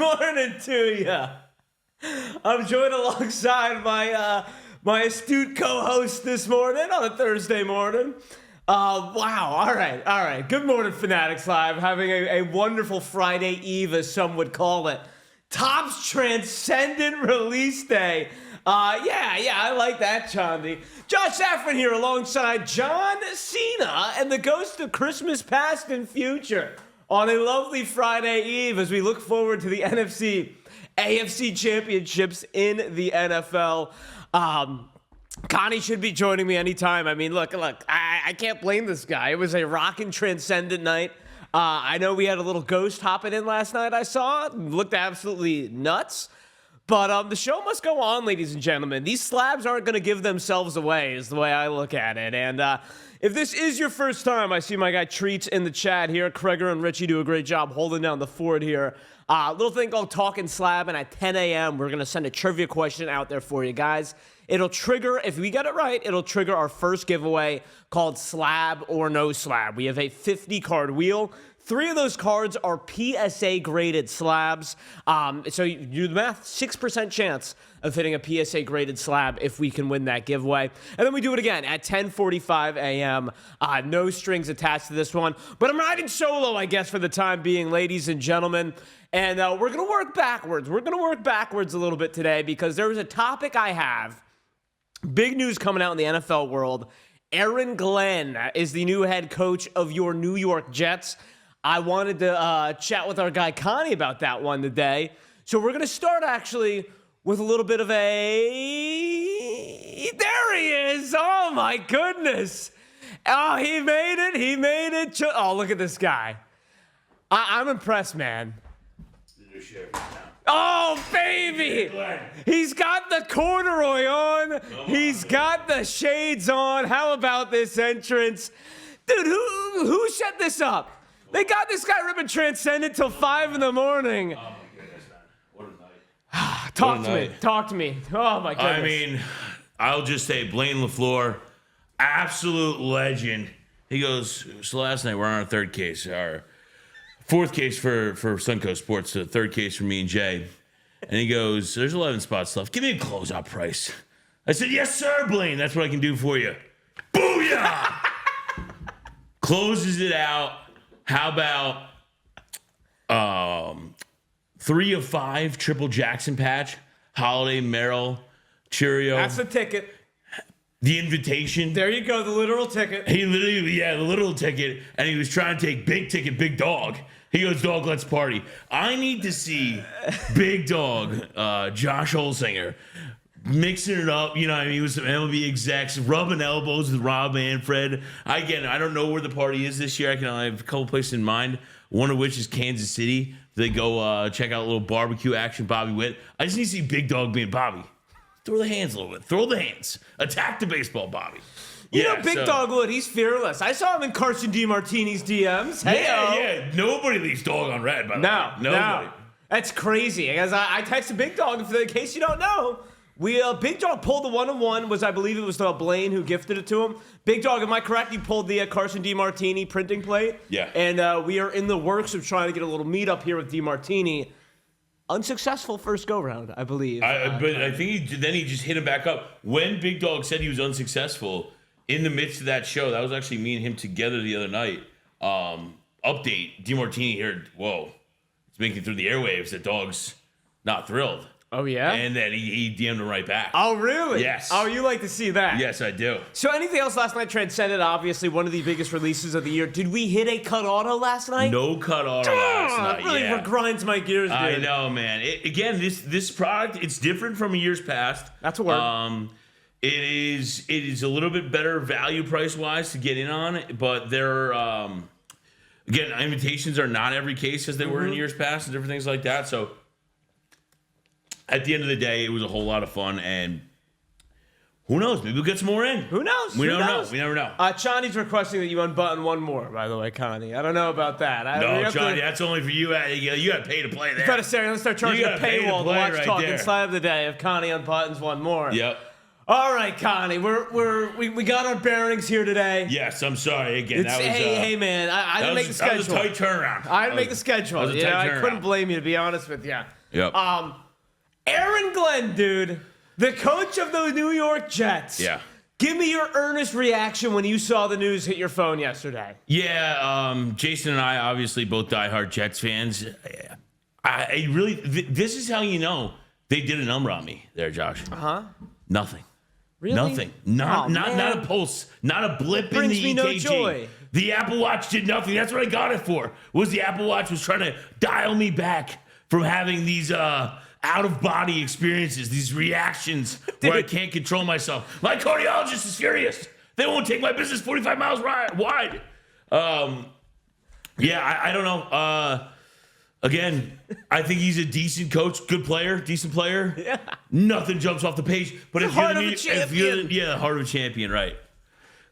morning to you. I'm joined alongside my astute co-host this morning on a Thursday morning. Wow. All right. Good morning, Fanatics Live. Having a wonderful Friday Eve, as some would call it. Topps Transcendent Release Day. Yeah, I like that, Chandi. Josh Safran here alongside John Cena and the ghost of Christmas past and future on a lovely Friday Eve as we look forward to the NFC, AFC Championships in the NFL. Connie should be joining me anytime. I mean, look, I can't blame this guy. It was a rockin' transcendent night. I know we had a little ghost hopping in last night, I saw. Looked absolutely nuts. But the show must go on, ladies and gentlemen. These slabs aren't going to give themselves away, is the way I look at it. And if this is your first time, I see my guy Treats in the chat here. Kreger and Richie do a great job holding down the fort here. A little thing called Talkin Slab, and at 10 a.m., we're going to send a trivia question out there for you guys. It'll trigger, if we get it right, it'll trigger our first giveaway called Slab or No Slab. We have a 50-card wheel. 3 of those cards are PSA-graded slabs. So you do the math, 6% chance of hitting a PSA-graded slab if we can win that giveaway. And then we do it again at 10:45 a.m. No strings attached to this one. But I'm riding solo, I guess, for the time being, ladies and gentlemen. And we're going to work backwards. We're going to work backwards a little bit today because there is a topic I have. Big news coming out in the NFL world. Aaron Glenn is the new head coach of your New York Jets. I wanted to chat with our guy Connie about that one today. So we're going to start actually with a little bit of a... There he is! Oh my goodness! Oh, he made it! Oh, look at this guy. I'm impressed, man. Oh, baby! He's got the corduroy on. He's got the shades on. How about this entrance? Dude, who set this up? They got this guy ripping Transcendent till 5 in the morning. Oh, my goodness, man. What a night. Talk to me. Oh, my goodness. I mean, I'll just say Blaine LaFleur, absolute legend. He goes, so last night we're on our third case, our fourth case for Suncoast Sports, the third case for me and Jay. And he goes, there's 11 spots left. Give me a closeout price. I said, yes, sir, Blaine. That's what I can do for you. Booyah! Closes it out. How about 3 of 5 triple Jackson patch, Holiday, Merrill, Cheerio. That's the ticket. The invitation. There you go, the literal ticket. He literally, the literal ticket, and he was trying to take big ticket, big dog. He goes, dog, let's party. I need to see big dog, Josh Holsinger, mixing it up, you know what I mean? He was some MLB execs, rubbing elbows with Rob Manfred. I don't know where the party is this year. I have a couple places in mind, one of which is Kansas City. They go check out a little barbecue action, Bobby Witt. I just need to see Big Dog being Bobby. Throw the hands a little bit. Throw the hands. Attack the baseball, Bobby. You know, Big Dog Wood, he's fearless. I saw him in Carson DiMartini's DMs. Yeah. Nobody leaves dog on red, by the way. Nobody. No. That's crazy. Because I texted Big Dog, in case you don't know. Big Dog pulled the 1-on-1, I believe it was Blaine who gifted it to him. Big Dog, am I correct? You pulled the Carson DiMartini printing plate? Yeah. And we are in the works of trying to get a little meetup here with DiMartini. Unsuccessful first go-round, I believe. But I think he just hit him back up. When Big Dog said he was unsuccessful, in the midst of that show, that was actually me and him together the other night. Update, DiMartini here, whoa, it's making through the airwaves that Dog's not thrilled. Oh, yeah? And then he DM'd him right back. Oh, really? Yes. Oh, you like to see that? Yes, I do. So anything else last night? Transcended, obviously, one of the biggest releases of the year. Did we hit a cut auto last night? No cut auto last night, really grinds my gears, dude. I know, man. This product, it's different from years past. That's a word. It is a little bit better value price-wise to get in on, but there again, invitations are not every case as they were in years past and different things like that, so at the end of the day, it was a whole lot of fun, and who knows? Maybe we'll get some more in. Who knows? We don't know. We never know. Chani's requesting that you unbutton one more, by the way, Connie. I don't know about that. No, Chani, that's only for you. You got to pay to play there. Let's start charging a paywall to watch right Talkin there. Slab today if Connie unbuttons one more. Yep. All right, Connie, we got our bearings here today. Yes, I'm sorry again. Hey, man, I didn't make the schedule. That was a tight turnaround. I didn't make the schedule. I couldn't blame you, to be honest with you. Yep. Aaron Glenn, dude, the coach of the New York Jets. Yeah. Give me your earnest reaction when you saw the news hit your phone yesterday. Yeah, Jason and I obviously both diehard Jets fans. I really, this is how you know they did a number on me there, Josh. Nothing. Really? Nothing. Not a pulse. Not a blip in the EKG. Brings me no joy. The Apple Watch did nothing. That's what I got it for. Was the Apple Watch was trying to dial me back from having these out of body experiences, these reactions where I can't control myself. My cardiologist is furious. They won't take my business 45 miles wide. Yeah, I don't know. Again, I think he's a decent coach, good player, decent player. Yeah. Nothing jumps off the page. But if heart of a champion. Yeah, heart of a champion, right.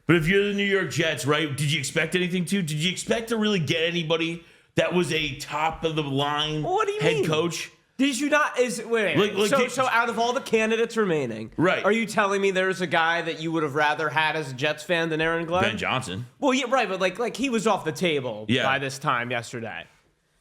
But if you're the New York Jets, right, did you expect anything to? Did you expect to really get anybody that was a top of the line head coach? Did you not? So out of all the candidates remaining, right? Are you telling me there's a guy that you would have rather had as a Jets fan than Aaron Glenn? Ben Johnson. Well, yeah, right, but like he was off the table by this time yesterday.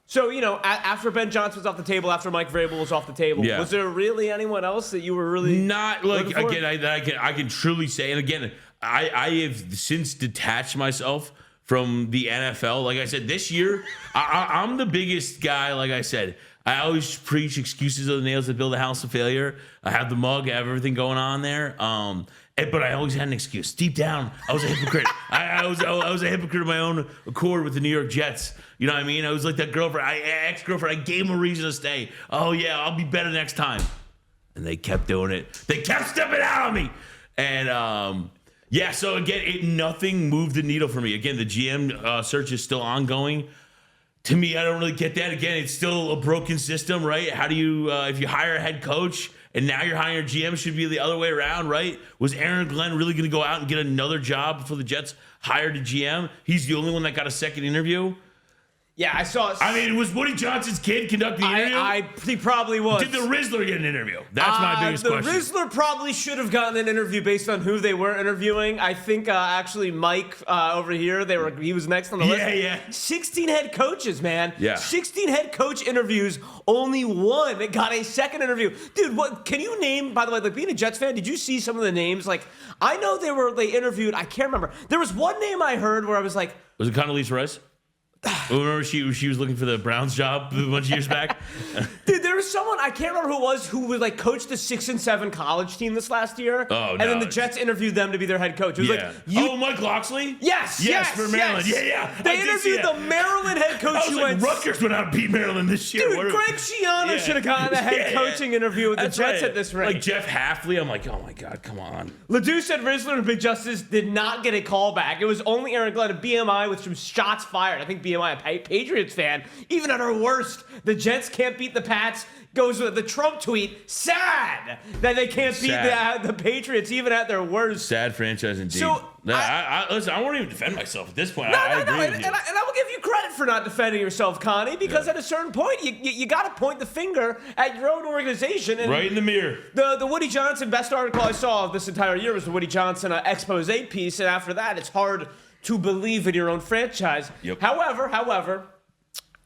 So, after Ben Johnson was off the table, after Mike Vrabel was off the table, was there really anyone else that you were really not like again? I can truly say, and again, I have since detached myself from the NFL. Like I said, this year, I'm the biggest guy. Like I said, I always preach excuses of the nails that build a house of failure. I have the mug, I have everything going on there. But I always had an excuse. Deep down, I was a hypocrite. I was a hypocrite of my own accord with the New York Jets. You know what I mean? I was like that ex-girlfriend. I gave him a reason to stay. Oh, yeah, I'll be better next time. And they kept doing it. They kept stepping out on me. And, so again, nothing moved the needle for me. Again, the GM search is still ongoing. To me, I don't really get that. Again, it's still a broken system, right? How do you, if you hire a head coach and now you're hiring a GM, should be the other way around, right? Was Aaron Glenn really going to go out and get another job for the Jets, hired a GM? He's the only one that got a second interview. Yeah, I saw. Was Woody Johnson's kid conduct the interview? He probably was. Did the Rizzler get an interview? That's my biggest question. The Rizzler probably should have gotten an interview based on who they were interviewing. I think actually Mike over here, he was next on the list. Yeah. 16 head coaches, man. Yeah. 16 head coach interviews. Only one got a second interview. Dude, what can you name? By the way, like being a Jets fan, did you see some of the names? Like I know they interviewed. I can't remember. There was one name I heard where I was like, was it Condoleezza Rice? Remember she was looking for the Browns job a bunch of years back? Dude, there was someone, I can't remember who it was, who would like coach the 6-7 college team this last year. Oh, and then the Jets interviewed them to be their head coach. It was like, Mike Loxley? Yes, for Maryland. Yes. Yeah. They interviewed the Maryland head coach who went. Rutgers went out and beat Maryland this year. Dude, Greg Schiano should have gotten a head coaching interview with the Jets at this rate. Like Jeff Hafley, I'm like, oh my God, come on. Ledoux said Rizzler and Big Justice did not get a call back. It was only Aaron Glenn and BMI with some shots fired. I think BMI, a Patriots fan, even at our worst, the Jets can't beat the Pats. Goes with the Trump tweet. Sad that they can't beat the Patriots even at their worst. Sad franchise indeed. So listen, I won't even defend myself at this point. No, I agree with you. And I will give you credit for not defending yourself, Connie, because at a certain point you got to point the finger at your own organization. And right in the mirror. The Woody Johnson best article I saw of this entire year was the Woody Johnson expose piece, and after that, it's hard to believe in your own franchise. Yep. However.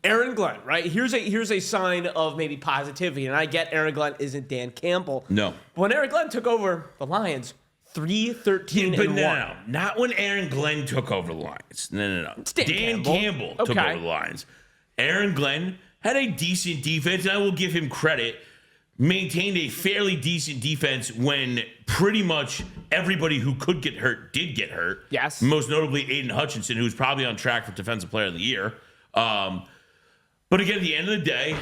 Aaron Glenn, right? Here's a sign of maybe positivity, and I get Aaron Glenn isn't Dan Campbell. No. But when Aaron Glenn took over the Lions, 3-13-1. But no, not when Aaron Glenn took over the Lions. No. It's Dan Campbell took over the Lions. Aaron Glenn had a decent defense, and I will give him credit. Maintained a fairly decent defense when pretty much everybody who could get hurt did get hurt. Yes. Most notably Aiden Hutchinson, who's probably on track for Defensive Player of the Year. But again, at the end of the day,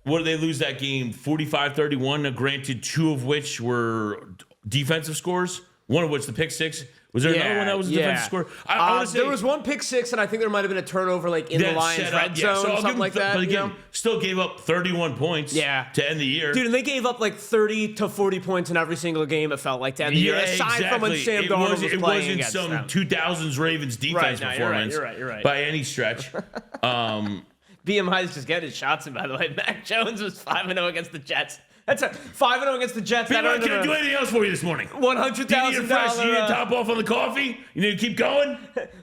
what did they lose that game? 45-31, granted, two of which were defensive scores, one of which the pick six. Was there another one that was a defensive score? I want to say there was one pick six, and I think there might have been a turnover like in the Lions red zone, so something like that. But again, still gave up 31 points to end the year. Dude, and they gave up like 30 to 40 points in every single game, it felt like, to end the year. Aside from when Sam Darnold was playing against them. It wasn't some 2000s Ravens defense performance you're right. by any stretch. BMI is just getting his shots in, by the way. Mac Jones was 5-0 against the Jets. That's a 5-0 against the Jets. Can I do anything else for you this morning? $100,000. Do you need a fresh? You need to top off on the coffee? You need to keep going?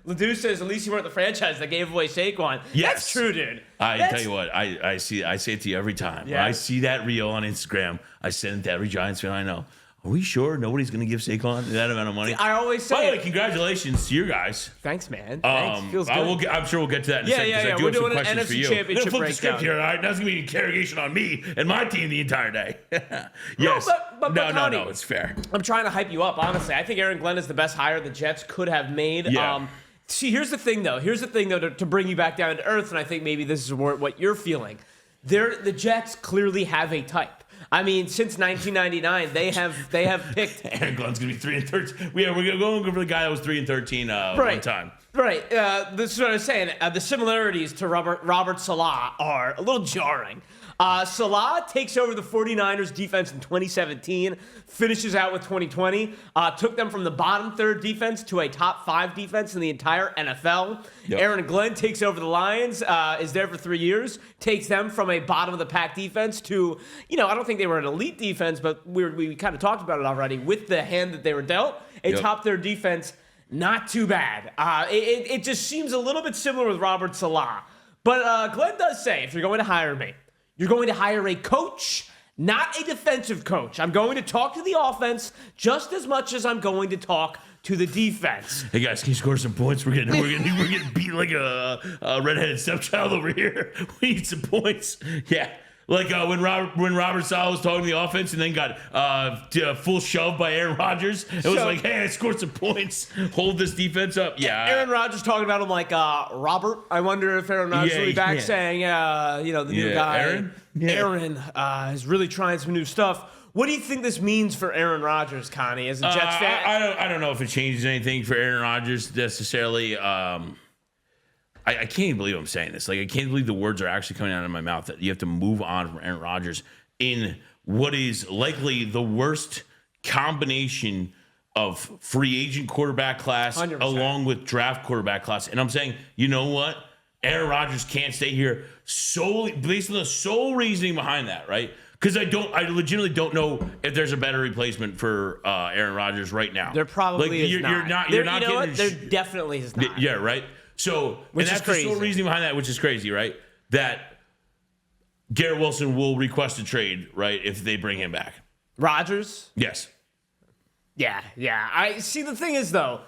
Ledoux says, at least you weren't the franchise that gave away Saquon. Yes. That's true, dude. Tell you what, I say it to you every time. Yeah. When I see that reel on Instagram, I send it to every Giants fan I know. Are we sure nobody's going to give Saquon that amount of money? I always say. By the way, congratulations to your guys. Thanks, man. Thanks. Feels good. I'm sure we'll get to that in a second. Yeah. I do We're have some doing an questions for NFC you. Championship Flip the script breakdown. here, all right? Now it's going to be an interrogation on me and my team the entire day. Yes. But Connie, no, it's fair. I'm trying to hype you up, honestly. I think Aaron Glenn is the best hire the Jets could have made. Yeah. See, here's the thing, though. To bring you back down to earth, and I think maybe this is what you're feeling. The Jets clearly have a type. I mean, since 1999, they have picked. Aaron Glenn's gonna be 3-13. We're gonna go for the guy that was 3-13 one time. Right. This is what I was saying. The similarities to Robert Saleh are a little jarring. Saleh takes over the 49ers defense in 2017, finishes out with 2020, took them from the bottom third defense to a top 5 defense in the entire NFL. Yep. Aaron Glenn takes over the Lions, is there for 3 years, takes them from a bottom of the pack defense to, I don't think they were an elite defense, but we kind of talked about it already with the hand that they were dealt, a top third defense. Not too bad. It just seems a little bit similar with Robert Saleh. But Glenn does say, if you're going to hire me, you're going to hire a coach, not a defensive coach. I'm going to talk to the offense just as much as I'm going to talk to the defense. Hey guys, can you score some points? We're getting beat like a redheaded stepchild over here. We need some points. Yeah. Like when Robert Saleh was talking to the offense and then got full shove by Aaron Rodgers. It was like, hey, I scored some points. Hold this defense up. Yeah. Aaron Rodgers talking about him like, Robert. I wonder if Aaron Rodgers will be back saying, the new guy. Aaron? Aaron is really trying some new stuff. What do you think this means for Aaron Rodgers, Connie, as a Jets fan? I don't know if it changes anything for Aaron Rodgers necessarily. I can't even believe I'm saying this. Like, I can't believe the words are actually coming out of my mouth that you have to move on from Aaron Rodgers in what is likely the worst combination of free agent quarterback class 100%. along with draft quarterback class. And I'm saying, you know what? Aaron Rodgers can't stay here solely based on the sole reasoning behind that, right? Because I legitimately don't know if there's a better replacement for Aaron Rodgers right now. There probably is not. You're not getting. There definitely is not. Yeah, right. So, and that's the sole reasoning behind that, which is crazy, right? That Garrett Wilson will request a trade, right, if they bring him back. Rodgers? Yes. Yeah. I see. The thing is, though,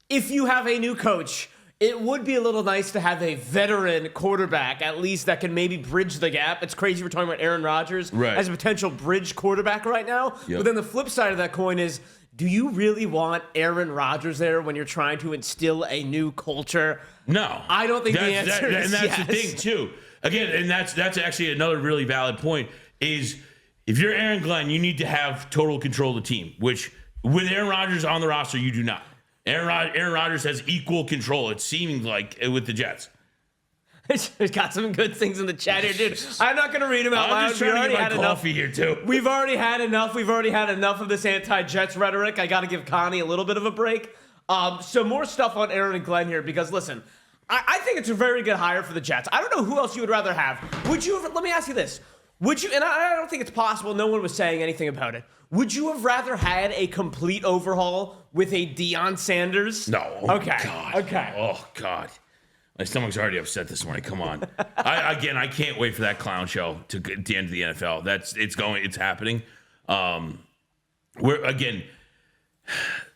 if you have a new coach, it would be a little nice to have a veteran quarterback, at least, that can maybe bridge the gap. It's crazy we're talking about Aaron Rodgers as a potential bridge quarterback right now. Yep. But then the flip side of that coin is, do you really want Aaron Rodgers there when you're trying to instill a new culture? No. I don't think the answer is and that's yes. the thing, too. Again, and that's actually another really valid point, is if you're Aaron Glenn, you need to have total control of the team, which with Aaron Rodgers on the roster, you do not. Aaron Rodgers has equal control, it seems like, with the Jets. There's got some good things in the chat here, dude. I'm not going to read them out loud. I'm just trying to get my coffee here, too. We've already had enough. We've already had enough of this anti-Jets rhetoric. I got to give Connie a little bit of a break. So more stuff on Aaron and Glenn here because, listen, I think it's a very good hire for the Jets. I don't know who else you would rather have. Would you have, let me ask you this. Would you, and I don't think it's possible, no one was saying anything about it. Would you have rather had a complete overhaul with a Deion Sanders? No. Okay. God. Okay. Oh, God. My stomach's already upset this morning. Come on. I can't wait for that clown show to get the end of the NFL. It's happening.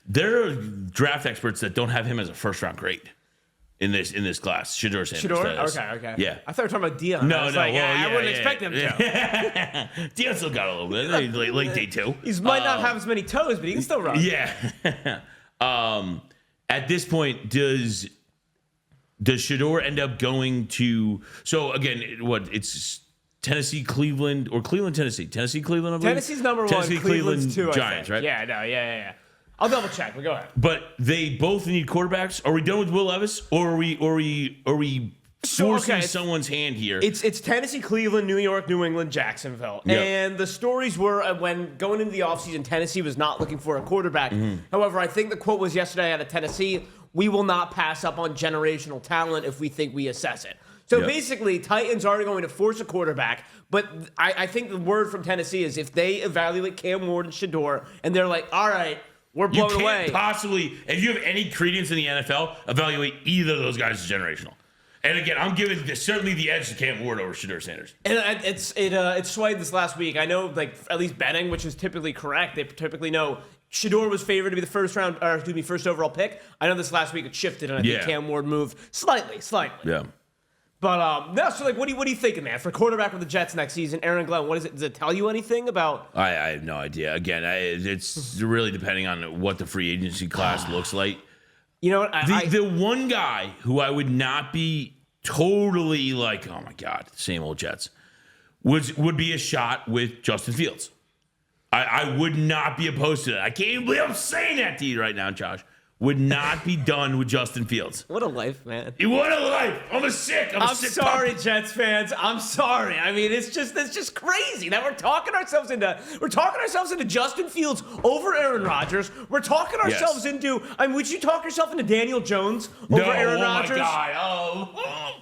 There are draft experts that don't have him as a first round grade in this class. Shedeur Sanders. Okay. Yeah. I thought you were talking about Deion. I wouldn't expect him to. Deion still got a little bit. Late day 2. He might not have as many toes, but he can still run. Yeah. At this point, does Shedeur end up going to? So again, it's Tennessee, Cleveland, or Cleveland, Tennessee? Tennessee, Cleveland, I believe. Tennessee's number one. Tennessee, Cleveland's Cleveland, 2. Giants, right? Yeah. I'll double check. But go ahead. But they both need quarterbacks. Are we done with Will Levis, or are we forcing someone's hand here? It's Tennessee, Cleveland, New York, New England, Jacksonville. Yep. And the stories were when going into the offseason, Tennessee was not looking for a quarterback. Mm-hmm. However, I think the quote was yesterday out of Tennessee, we will not pass up on generational talent if we think we assess it. So basically, Titans are going to force a quarterback, but I think the word from Tennessee is if they evaluate Cam Ward and Shador, and they're like, all right, we're blown away. You can't possibly, if you have any credence in the NFL, evaluate either of those guys as generational. And again, I'm giving certainly the edge to Cam Ward over Shador Sanders. And it swayed this last week. I know, like, at least betting, which is typically correct, they typically know Shador was favored to be the first overall pick. I know this last week it shifted, and I think Cam Ward moved slightly. Yeah. But no, so like, what are you thinking, man? For quarterback with the Jets next season, Aaron Glenn, what is it? Does it tell you anything about? I have no idea. Again, it's really depending on what the free agency class looks like. You know what? The one guy who I would not be totally like, oh my God, same old Jets, would be a shot with Justin Fields. I would not be opposed to that. I can't even believe I'm saying that to you right now, Josh. Would not be done with Justin Fields. What a life, man. What a life. I'm sick sorry, pup. Jets fans. I'm sorry. I mean, it's just crazy that we're talking ourselves into Justin Fields over Aaron Rodgers. We're talking ourselves into, would you talk yourself into Daniel Jones over Aaron Rodgers? Oh my God.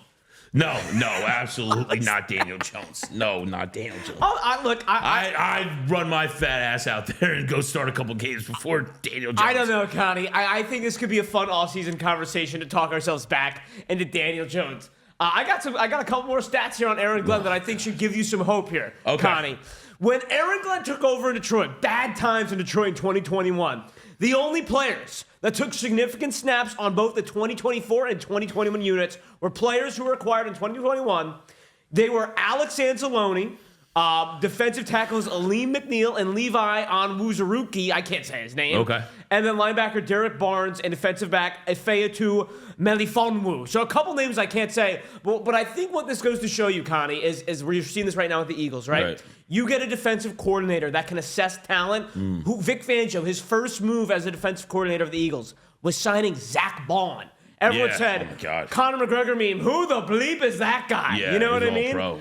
No, absolutely not Daniel Jones. No, not Daniel Jones. I'd run my fat ass out there and go start a couple games before Daniel Jones. I don't know, Connie. I think this could be a fun off-season conversation to talk ourselves back into Daniel Jones. I got a couple more stats here on Aaron Glenn that I think should give you some hope here, Connie. When Aaron Glenn took over in Detroit, bad times in Detroit in 2021, the only players that took significant snaps on both the 2024 and 2021 units were players who were acquired in 2021. They were Alex Anzalone, defensive tackles Aleem McNeil and Levi Onwuzurike. I can't say his name. Okay. And then linebacker Derek Barnes and defensive back Ifeatu Melifonwu. So a couple names I can't say, but I think what this goes to show you, Connie, is we're seeing this right now with the Eagles, right? You get a defensive coordinator that can assess talent. Who Vic Fangio, his first move as a defensive coordinator of the Eagles was signing Zach Bond. Everyone said, Conor McGregor meme, who the bleep is that guy? Yeah, you know what I mean? Pro.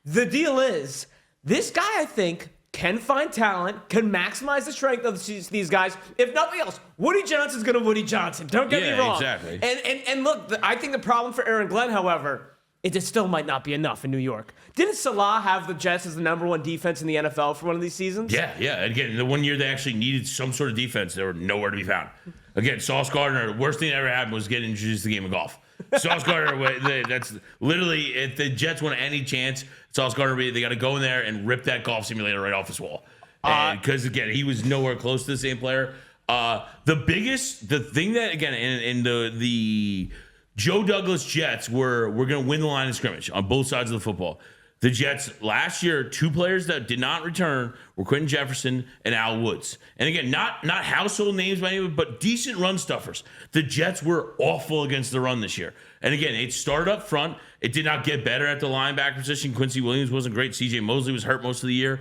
The deal is, this guy, I think, can find talent, can maximize the strength of these guys. If nothing else, Woody Johnson's going to Woody Johnson. Don't get me wrong. Exactly. And look, I think the problem for Aaron Glenn, however, is it still might not be enough in New York. Didn't Salah have the Jets as the #1 defense in the NFL for one of these seasons? Yeah. Again, the one year they actually needed some sort of defense, they were nowhere to be found. Again, Sauce Gardner, the worst thing that ever happened was getting introduced to the game of golf. Sauce Gardner, that's literally, if the Jets want any chance, Sauce Gardner, they got to go in there and rip that golf simulator right off his wall. Because, again, he was nowhere close to the same player. The thing that, again, in the Joe Douglas Jets we're going to win the line of scrimmage on both sides of the football. The Jets last year, 2 players that did not return were Quentin Jefferson and Al Woods. And again, not household names by anyone, but decent run stuffers. The Jets were awful against the run this year. And again, it started up front. It did not get better at the linebacker position. Quincy Williams wasn't great. C.J. Mosley was hurt most of the year.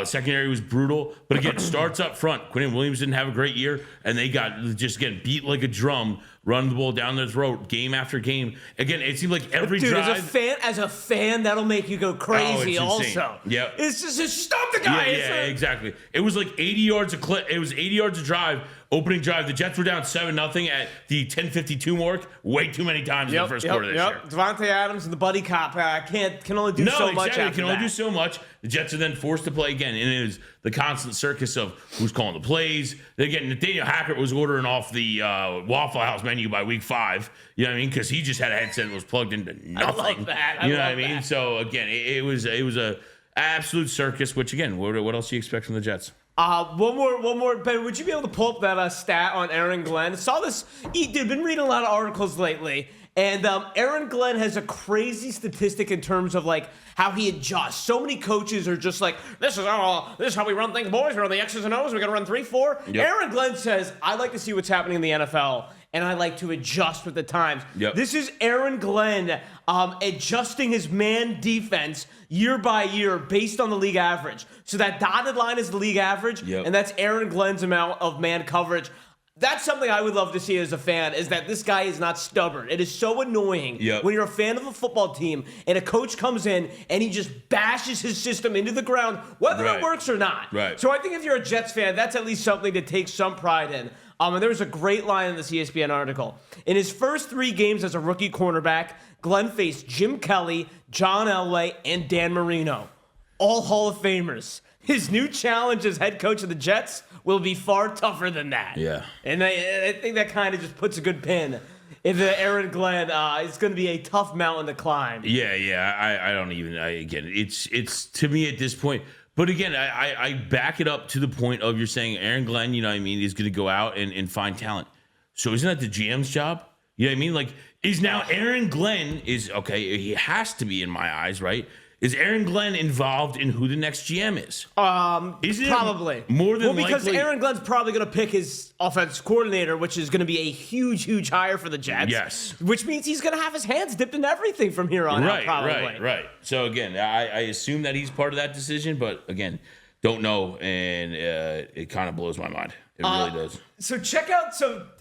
Secondary was brutal. But again, it starts up front. Quentin Williams didn't have a great year, and they got just getting beat like a drum, run the ball down their throat game after game. Again, it seemed like every drive. As a fan, that'll make you go crazy. Also, yeah, it's just stop the guy. Yeah, exactly. It was like 80 yards a clip. It was 80 yards a drive. Opening drive, the Jets were down 7-0 at the 10:52 mark. Way too many times in the first quarter this year. Devontae Adams and the buddy cop can only do so much. Exactly. Can only do so much. The Jets are then forced to play again, and it is the constant circus of who's calling the plays. Again, Nathaniel Hackett was ordering off the Waffle House menu by week 5. You know what I mean? Because he just had a headset that was plugged into nothing. I love that. You know what I mean? So again, it was a absolute circus. Which again, what else do you expect from the Jets? One more. Ben, would you be able to pull up that stat on Aaron Glenn? Saw this. Dude, been reading a lot of articles lately, and Aaron Glenn has a crazy statistic in terms of like how he adjusts. So many coaches are just like, this is how we run things, boys. We run the X's and O's. We got to run 3-4. Yep. Aaron Glenn says, I like to see what's happening in the NFL, and I like to adjust with the times. Yep. This is Aaron Glenn adjusting his man defense year by year based on the league average. So that dotted line is the league average, and that's Aaron Glenn's amount of man coverage. That's something I would love to see as a fan, is that this guy is not stubborn. It is so annoying when you're a fan of a football team and a coach comes in and he just bashes his system into the ground, whether it works or not. Right. So I think if you're a Jets fan, that's at least something to take some pride in. And there was a great line in this ESPN article. In his first 3 games as a rookie cornerback, Glenn faced Jim Kelly, John Elway, and Dan Marino, all Hall of Famers. His new challenge as head coach of the Jets will be far tougher than that. Yeah. And I think that kind of just puts a good pin in the Aaron Glenn. It's going to be a tough mountain to climb. Yeah. I don't even. Again, it's to me at this point. But again, I back it up to the point of you're saying Aaron Glenn, you know what I mean, is going to go out and find talent. So isn't that the GM's job? You know what I mean? Like, is now Aaron Glenn is, okay, he has to be in my eyes, right? Is Aaron Glenn involved in who the next GM is? Probably. More than likely? Because Aaron Glenn's probably going to pick his offense coordinator, which is going to be a huge hire for the Jets. Yes. Which means he's going to have his hands dipped in everything from here on out, probably. Right. So, again, I assume that he's part of that decision, but, again, don't know, and it kind of blows my mind. It really does. So check out,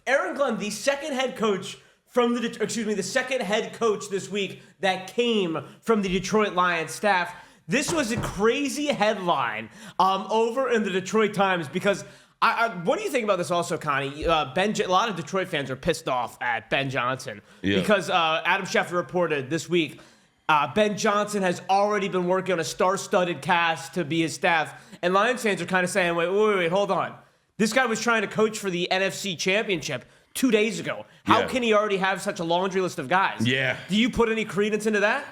Aaron Glenn, the second head coach the second head coach this week that came from the Detroit Lions staff. This was a crazy headline over in the Detroit Times because what do you think about this also, Connie? A lot of Detroit fans are pissed off at Ben Johnson because Adam Schefter reported this week Ben Johnson has already been working on a star-studded cast to be his staff, and Lions fans are kind of saying, wait, hold on. This guy was trying to coach for the NFC Championship 2 days ago. How can he already have such a laundry list of guys? Yeah. Do you put any credence into that?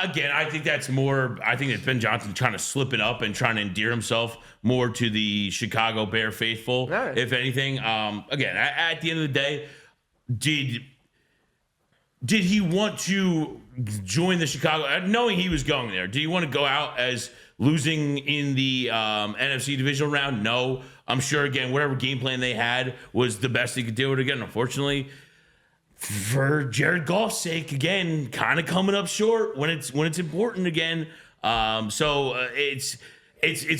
Again, I think that's more, I think that Ben Johnson trying to slip it up and trying to endear himself more to the Chicago Bear faithful, right, if anything. Again, at the end of the day, did he want to join the Chicago, knowing he was going there, did he want to go out as losing in the NFC divisional round? No. I'm sure, again, whatever game plan they had was the best they could do it. Again, unfortunately, for Jared Goff's sake, again, kind of coming up short when it's important again. So it's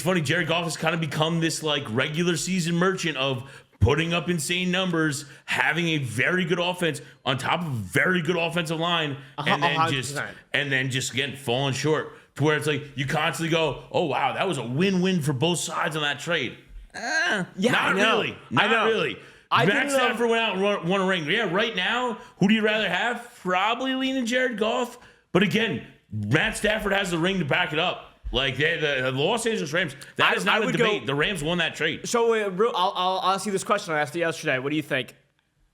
funny. Jared Goff has kind of become this like regular season merchant of putting up insane numbers, having a very good offense on top of a very good offensive line, and then just again falling short to where it's like you constantly go, oh wow, that was a win-win for both sides on that trade. Not really. Matt Stafford went out and won a ring. Yeah, right now, who do you rather have? Probably leaning Jared Goff. But again, Matt Stafford has the ring to back it up. Like the Los Angeles Rams, that is not a debate. The Rams won that trade. So I'll ask you this question I asked you yesterday. What do you think?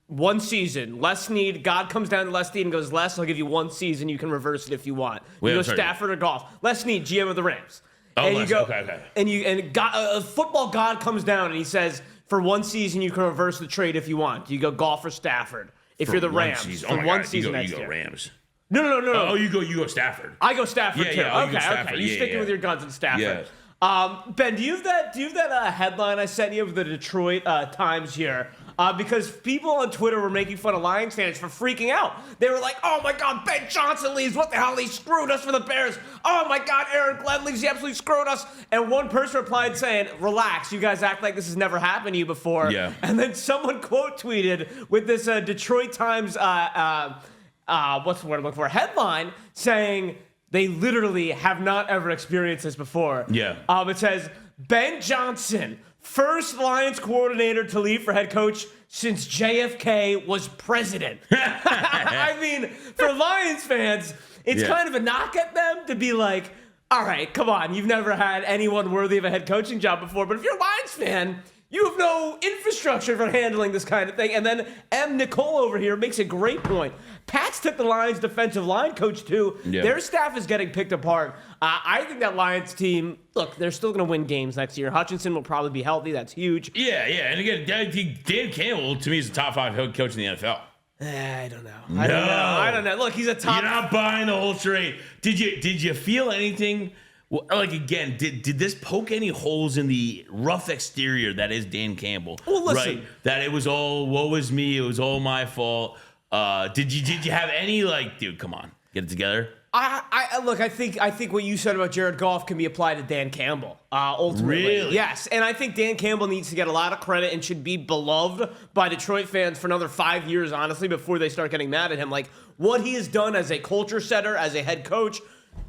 1 season, Les Snead, God comes down to Les Snead and goes, Les, I'll give you 1 season. You can reverse it if you want. You go Stafford or Goff. Les Snead, GM of the Rams. Oh, and you go, okay. And God, football God comes down and he says, for 1 season you can reverse the trade if you want. You go Goff or Stafford if you're the Rams. For 1 season next year. You go Rams. No. Oh, you go Stafford. I go Stafford too. Okay. You sticking with your guns in Stafford. Yeah. Ben, do you have that headline I sent you of the Detroit Times here? Because people on Twitter were making fun of Lions fans for freaking out. They were like, oh my God, Ben Johnson leaves. What the hell? He screwed us for the Bears. Oh my God, Aaron Glenn leaves. He absolutely screwed us. And one person replied saying, relax, you guys act like this has never happened to you before. Yeah. And then someone quote tweeted with this Detroit Times, what's the word I'm looking for? Headline saying they literally have not ever experienced this before. Yeah. It says, Ben Johnson, first Lions coordinator to leave for head coach since JFK was president. I mean, for Lions fans, it's kind of a knock at them to be like, all right, come on, you've never had anyone worthy of a head coaching job before. But if you're a Lions fan, you have no infrastructure for handling this kind of thing. And then M. Nicole over here makes a great point. Pats took the Lions defensive line coach too. Yeah. Their staff is getting picked apart. I think that Lions team, look, they're still going to win games next year. Hutchinson will probably be healthy. That's huge. Yeah. And again, Dan Campbell, to me, is the top 5 head coach in the NFL. I don't know. I don't know. Look, he's a top. You're not buying the whole trade. Did you feel anything? Well, like, again, did this poke any holes in the rough exterior that is Dan Campbell? Well, listen. Right? That it was all, woe was me, it was all my fault. Did you have any, like, dude, come on, get it together? Look, I think what you said about Jared Goff can be applied to Dan Campbell. Ultimately, really? Yes, and I think Dan Campbell needs to get a lot of credit and should be beloved by Detroit fans for another 5 years, honestly, before they start getting mad at him. Like, what he has done as a culture setter, as a head coach,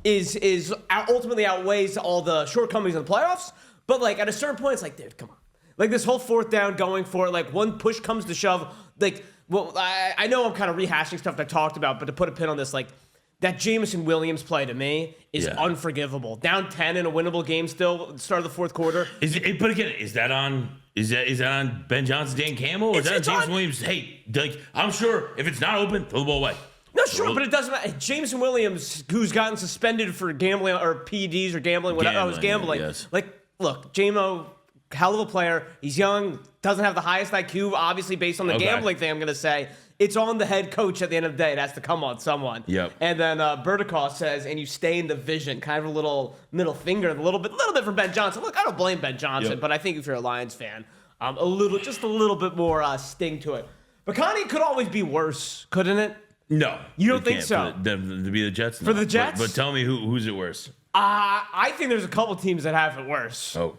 is ultimately outweighs all the shortcomings in the playoffs. But like at a certain point, it's like, dude, come on. Like this whole fourth down going for it, like one push comes to shove. Like, well, I know I'm kind of rehashing stuff that I talked about, but to put a pin on this, like that Jameson Williams play to me is unforgivable. Down 10 in a winnable game still, start of the fourth quarter. But again, is that on Ben Johnson, Dan Campbell, or is that on Jameson Williams? Hey, like, I'm sure if it's not open, throw the ball away. No, sure, but it doesn't matter. Jameson Williams, who's gotten suspended for gambling or PEDs or gambling, whatever. I was gambling. Yes. Like, look, JMO, hell of a player. He's young, doesn't have the highest IQ, obviously, based on the gambling thing, I'm going to say. It's on the head coach at the end of the day. It has to come on someone. Yep. And then Bertikov says, and you stay in the vision, kind of a little middle finger, a little bit for Ben Johnson. Look, I don't blame Ben Johnson, but I think if you're a Lions fan, just a little bit more sting to it. But Connie, it could always be worse, couldn't it? No. You don't think so? To be the Jets? No. For the Jets? But tell me who's it worse? I think there's a couple teams that have it worse. Oh.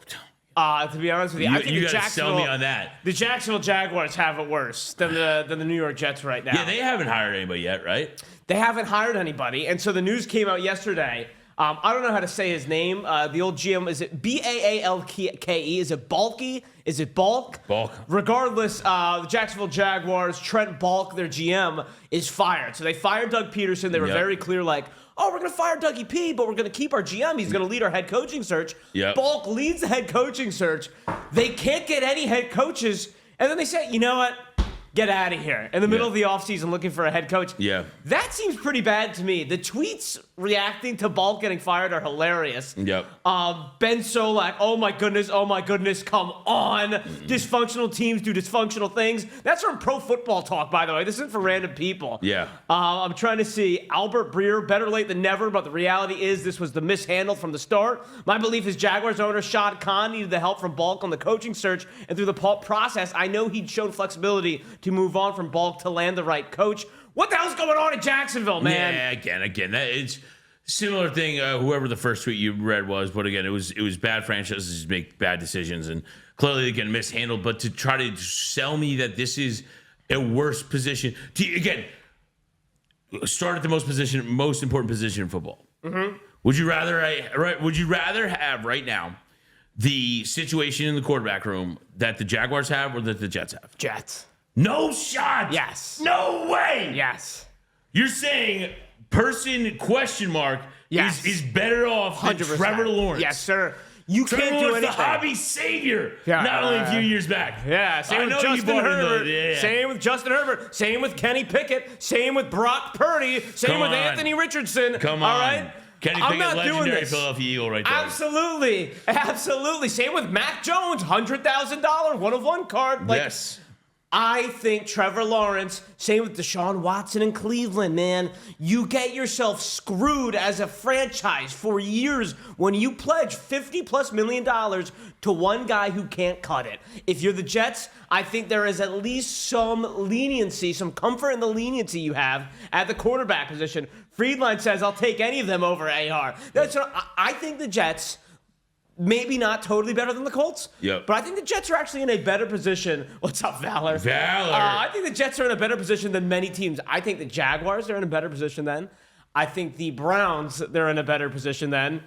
To be honest with you, I think you gotta sell me on that. The Jacksonville Jaguars have it worse than the New York Jets right now. Yeah, they haven't hired anybody yet, right? They haven't hired anybody, and so the news came out yesterday. I don't know how to say his name. The old GM, is it Baalke? Is it Balky? Is it Balk? Balk. Regardless, the Jacksonville Jaguars, Trent Balk, their GM, is fired. So they fired Doug Peterson. They were very clear, like, oh, we're going to fire Dougie P, but we're going to keep our GM. He's going to lead our head coaching search. Yep. Balk leads the head coaching search. They can't get any head coaches. And then they say, you know what? Get out of here. In the middle of the offseason looking for a head coach. Yeah. That seems pretty bad to me. The tweets reacting to Balk getting fired are hilarious. Yep. Ben Solak, oh my goodness, come on. Dysfunctional teams do dysfunctional things. That's from Pro Football Talk, by the way. This isn't for random people. Yeah. I'm trying to see Albert Breer, better late than never, but the reality is this was the mishandle from the start. My belief is Jaguars owner Shad Khan needed the help from Balk on the coaching search, and through the process, I know he'd shown flexibility to move on from Balk to land the right coach. What the hell's going on in Jacksonville, man? Yeah, again, it's similar thing. Whoever the first tweet you read was, but again, it was bad franchises make bad decisions, and clearly again mishandled. But to try to sell me that this is a worse position, again, start at the most important position in football. Mm-hmm. Would you rather have right now the situation in the quarterback room that the Jaguars have or that the Jets have? Jets. No shot. Yes. No way. Yes. You're saying person question mark is better off than 100%. Trevor Lawrence. Yes, sir. You Trevor can't do Lawrence, anything. the hobby savior. Yeah, not only a few years back. Yeah, same with Justin Herbert. Same with Justin Herbert. Same with Kenny Pickett. Same with Brock Purdy. Same with Anthony Richardson. Come on. All right? Kenny I'm Pickett, not doing legendary this. Philadelphia Eagle right there. Absolutely. Same with Mac Jones. $100,000 one-of-one card. Like, yes. I think Trevor Lawrence, same with Deshaun Watson in Cleveland, man. You get yourself screwed as a franchise for years when you pledge $50+ million to one guy who can't cut it. If you're the Jets, I think there is at least some leniency, some comfort in the leniency you have at the quarterback position. Friedline says, I'll take any of them over AR. I think the Jets, maybe not totally better than the Colts, but I think the Jets are actually in a better position. What's up, Valor? I think the Jets are in a better position than many teams. I think the Jaguars are in a better position than. I think the Browns, they're in a better position than.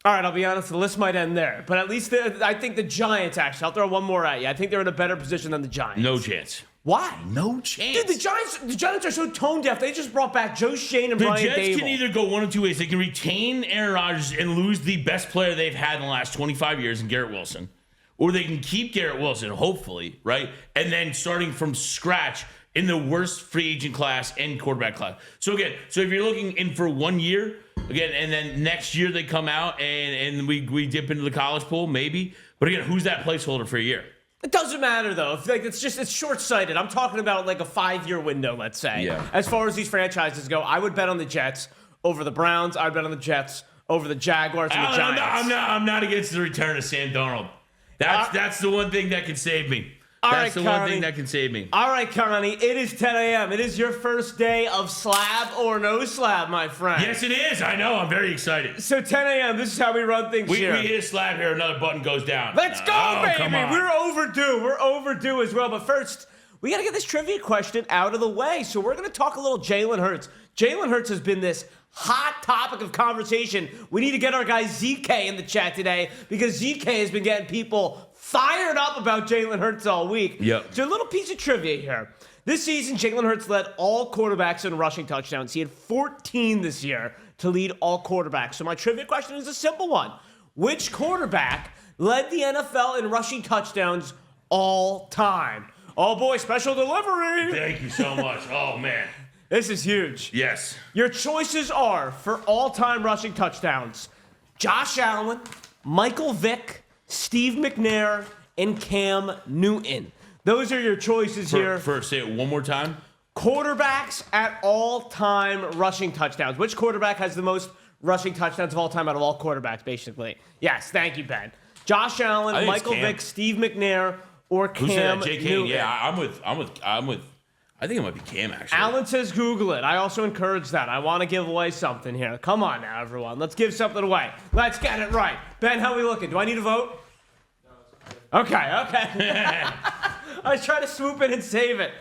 All right, I'll be honest, the list might end there. But at least I think the Giants, actually, I'll throw one more at you. I think they're in a better position than the Giants. No chance. Why? No chance. Dude, the Giants are so tone deaf. They just brought back Joe Shane and Brian Dable. The Jets can either go one of two ways. They can retain Aaron Rodgers and lose the best player they've had in the last 25 years in Garrett Wilson. Or they can keep Garrett Wilson, hopefully, right? And then starting from scratch in the worst free agent class and quarterback class. So again, if you're looking in for 1 year, again, and then next year they come out and we dip into the college pool, maybe. But again, who's that placeholder for a year? It doesn't matter, though. It's short-sighted. I'm talking about like a 5-year window, let's say. Yeah. As far as these franchises go, I would bet on the Jets over the Browns. I'd bet on the Jets over the Jaguars and the Giants. I'm not against the return of Sam Darnold. That's the one thing that can save me. That's the one thing that can save me. All right, Connie, it is 10 a.m. It is your first day of slab or no slab, my friend. Yes, it is. I know. I'm very excited. So 10 a.m., this is how we run things here. We hit a slab here, another button goes down. Let's go, baby. Come on. We're overdue. We're overdue as well. But first, we got to get this trivia question out of the way. So we're going to talk a little Jalen Hurts. Jalen Hurts has been this hot topic of conversation. We need to get our guy ZK in the chat today because ZK has been getting people fired up about Jalen Hurts all week. Yep. So a little piece of trivia here. This season, Jalen Hurts led all quarterbacks in rushing touchdowns. He had 14 this year to lead all quarterbacks. So my trivia question is a simple one. Which quarterback led the NFL in rushing touchdowns all time? Oh boy, special delivery. Thank you so much. Oh, man. This is huge. Yes. Your choices are, for all-time rushing touchdowns, Josh Allen, Michael Vick, Steve McNair, and Cam Newton. Those are your choices here. First, say it one more time. Quarterbacks at all-time rushing touchdowns. Which quarterback has the most rushing touchdowns of all time out of all quarterbacks, basically? Yes, thank you, Ben. Josh Allen, Michael Vick, Steve McNair, or Cam Newton. Who said that? J.K.? Yeah, I'm with. I think it might be Cam, actually. Alan says Google it. I also encourage that. I want to give away something here. Come on now, everyone. Let's give something away. Let's get it right. Ben, how are we looking? Do I need a vote? No, it's okay. Okay. I was trying to swoop in and save it.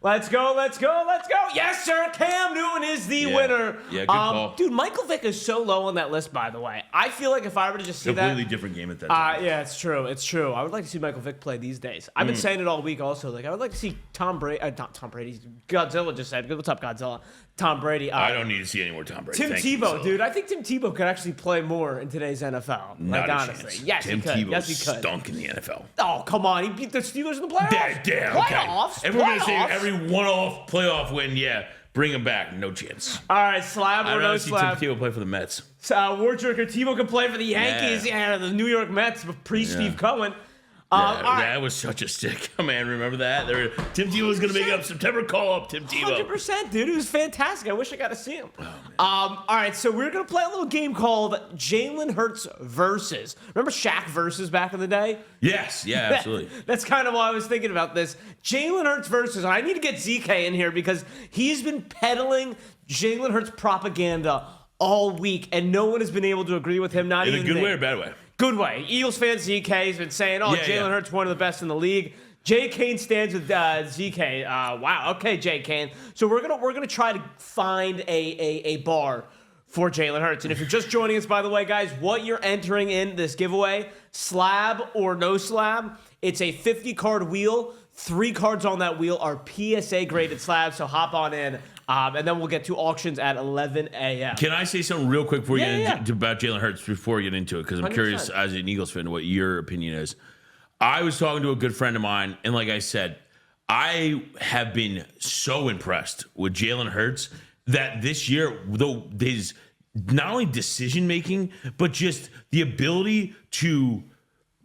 Let's go, let's go, let's go. Yes, sir. Cam Newton is the winner. Yeah, good call. Dude, Michael Vick is so low on that list, by the way. I feel like if I were to just see completely different game at that time. Yeah, it's true. It's true. I would like to see Michael Vick play these days. I've been saying it all week also. Like, I would like to see Tom Brady. Not Tom Brady. Godzilla just said. What's up, Godzilla? Tom Brady. I don't need to see any more Tom Brady. Tim Tebow, dude. I think Tim Tebow could actually play more in today's NFL. Not like, a honestly. chance. Yes, Tim he could. Tebow Yes, he could. stunk in the NFL. Oh, come on. He beat the Steelers in the playoffs. Damn, Playoffs. Okay. Everyone going to say every one-off playoff win, yeah, bring him back. No chance. All right, slab or no slab? I'd rather see Tim Tebow play for the Mets. Wardjerker, Tebow can play for the Yankees. Yeah, the New York Mets pre-Steve Cohen. That was such a stick. Man, remember that? Tim Tebow was going to make it up. September call-up, Tim Tebow. 100%, dude. It was fantastic. I wish I got to see him. All right, so we're going to play a little game called Jalen Hurts Versus. Remember Shaq Versus back in the day? Yes, yeah, absolutely. That's kind of why I was thinking about this. Jalen Hurts Versus. And I need to get ZK in here because he's been peddling Jalen Hurts propaganda all week, and no one has been able to agree with him. Not in even a good me. way or bad way? Good way. Eagles fan ZK has been saying, Jalen Hurts one of the best in the league. Jay Kane stands with ZK. Wow. Okay, Jay Kane. So we're gonna try to find a bar for Jalen Hurts. And if you're just joining us, by the way, guys, what you're entering in this giveaway, slab or no slab, it's a 50-card wheel. 3 cards on that wheel are PSA graded slabs. So hop on in. And then we'll get to auctions at 11 a.m. Can I say something real quick before you get into about Jalen Hurts before we get into it? Because I'm 100%. curious, as an Eagles fan, what your opinion is. I was talking to a good friend of mine, and like I said, I have been so impressed with Jalen Hurts that this year, though his not only decision making, but just the ability to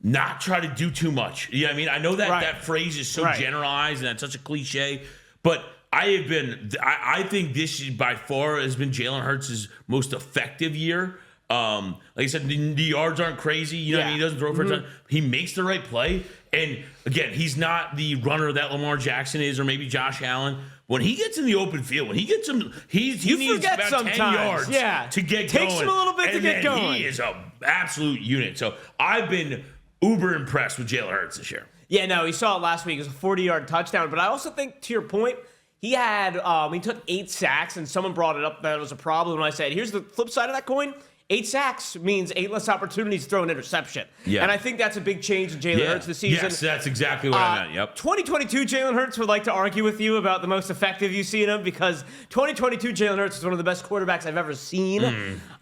not try to do too much. You know what I mean? I know that that phrase is so generalized and that's such a cliche, but I think this by far has been Jalen Hurts' most effective year. Like I said, the yards aren't crazy. You know what I mean? He doesn't throw for a ton. He makes the right play. And again, he's not the runner that Lamar Jackson is or maybe Josh Allen. When he gets in the open field, when he gets him, he needs about 10 yards to get going. Takes him a little bit to get going. He is an absolute unit. So I've been uber impressed with Jalen Hurts this year. Yeah, no, he saw it last week. It was a 40-yard touchdown. But I also think, to your point, he took 8 sacks, and someone brought it up that it was a problem. And I said, here's the flip side of that coin. 8 sacks means 8 less opportunities to throw an interception. Yeah. And I think that's a big change in Jalen Hurts this season. Yes, that's exactly what I meant. Yep. 2022 Jalen Hurts would like to argue with you about the most effective you've seen him because 2022 Jalen Hurts is one of the best quarterbacks I've ever seen.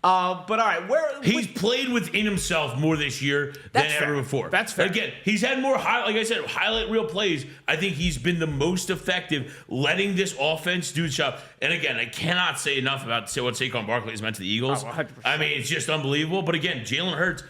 But all right, he's played within himself more this year than ever before. That's fair. Again, he's had more highlight reel plays. I think he's been the most effective letting this offense do its job. And again, I cannot say enough about what Saquon Barkley has meant to the Eagles. 100%. I mean, it's just unbelievable. But again, Jalen Hurts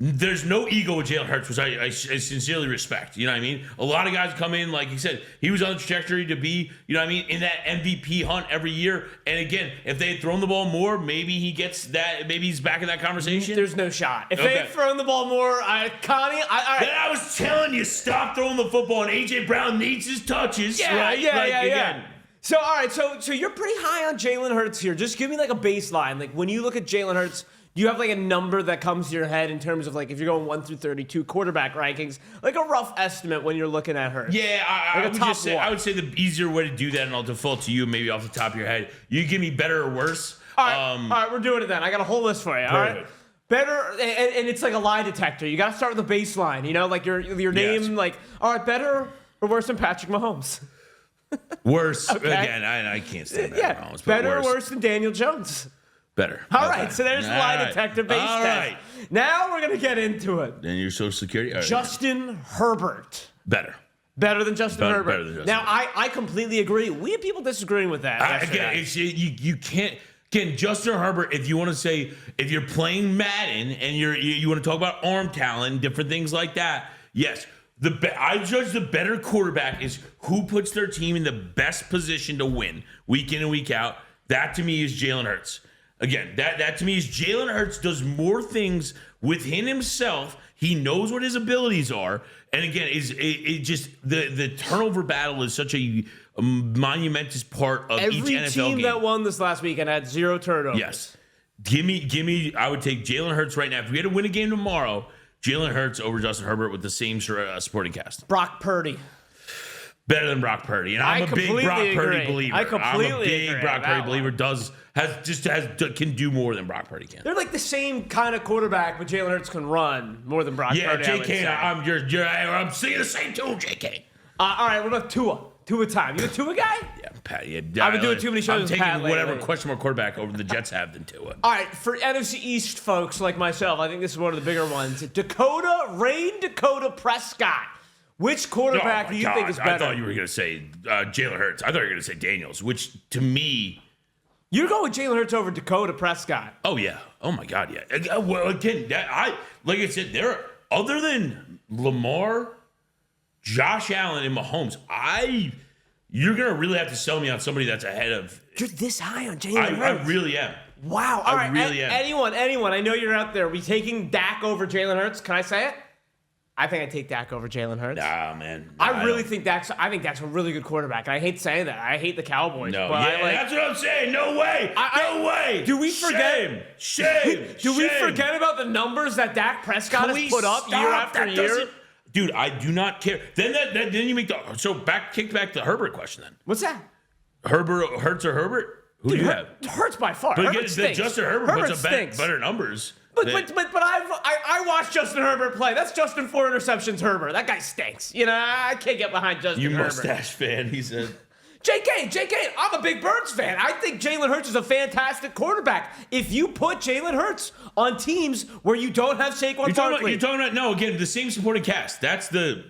there's no ego with Jalen Hurts, which I sincerely respect. You know what I mean? A lot of guys come in, like you said, he was on the trajectory to be, you know what I mean, in that MVP hunt every year. And again, if they had thrown the ball more, maybe he gets that, maybe he's back in that conversation. There's no shot. If they had thrown the ball more, Connie, I was telling you, stop throwing the football, and A.J. Brown needs his touches. Yeah. Again. So, all right, so you're pretty high on Jalen Hurts here. Just give me like a baseline. Like when you look at Jalen Hurts, Do you have like a number that comes to your head in terms of like if you're going 1 through 32 quarterback rankings, like a rough estimate when you're looking at Hurts? Yeah, I would say the easier way to do that, and I'll default to you maybe off the top of your head. You give me better or worse. All right, we're doing it then. I got a whole list for you. All right. Better, and it's like a lie detector. You got to start with the baseline. You know, like your name. Yes. Like, all right, better or worse than Patrick Mahomes? Worse. Okay. Again, I can't stand Patrick Mahomes. But Better or worse than Daniel Jones? Better. All right, so there's the lie detector base All test. right. Now we're gonna get into it. And your Social Security. All right. Justin Herbert. Better. Better than Justin Herbert. Better than Justin now, I completely agree. We have people disagreeing with that. Again, you can't. Again, Justin Herbert, if you want to say, if you're playing Madden and you want to talk about arm talent, different things like that, yes. I judge the better quarterback is who puts their team in the best position to win week in and week out. That to me is Jalen Hurts. Again, that to me is Jalen Hurts does more things within himself. He knows what his abilities are. And again, it just the turnover battle is such a monumentous part of each NFL game. Every team that won this last weekend had 0 turnovers. Yes. Give me. I would take Jalen Hurts right now. If we had to win a game tomorrow, Jalen Hurts over Justin Herbert with the same supporting cast. Brock Purdy. Better than Brock Purdy, and I'm a big Brock Purdy believer. I completely agree. Brock Purdy believer. Can do more than Brock Purdy can. They're like the same kind of quarterback, but Jalen Hurts can run more than Brock Purdy. Yeah, JK, I'm singing the same tune, JK. All right, what about Tua? Tua time. You a Tua guy? Yeah, Pat. Yeah, I've been doing too many shows I'm with taking Pat whatever lately. question mark quarterback over the Jets have than Tua. All right, for NFC East folks like myself, I think this is one of the bigger ones. Dakota Prescott. Which quarterback do you think is better? I thought you were going to say Jalen Hurts. I thought you were going to say Daniels, which to me... You're going with Jalen Hurts over Dakota Prescott. Oh, yeah. Oh, my God, yeah. Well, again, like I said, other than Lamar, Josh Allen, and Mahomes, you're going to really have to sell me on somebody that's ahead of... You're this high on Jalen Hurts. I really am. Wow. All right. really am. Anyone, I know you're out there. Are we taking Dak over Jalen Hurts? Can I say it? I think I'd take Dak over Jalen Hurts. Nah, man. I really think Dak's a really good quarterback. And I hate saying that. I hate the Cowboys. No, but yeah, that's what I'm saying. No way. No way. Do we forget? Shame. Do we forget about the numbers that Dak Prescott has put up year after year? Dude, I do not care. Then you make kick back the Herbert question then. What's that? Hurts or Herbert? Who do you have? Hurts by far. But Herbert stinks. Justin Herbert puts up better numbers. But I watched Justin Herbert play. That's Justin 4 interceptions Herbert. That guy stinks. You know, I can't get behind Justin Herbert. You mustache fan, he said. JK, I'm a big Birds fan. I think Jalen Hurts is a fantastic quarterback. If you put Jalen Hurts on teams where you don't have Saquon Barkley. You're talking about, no, again, the same supporting cast. That's the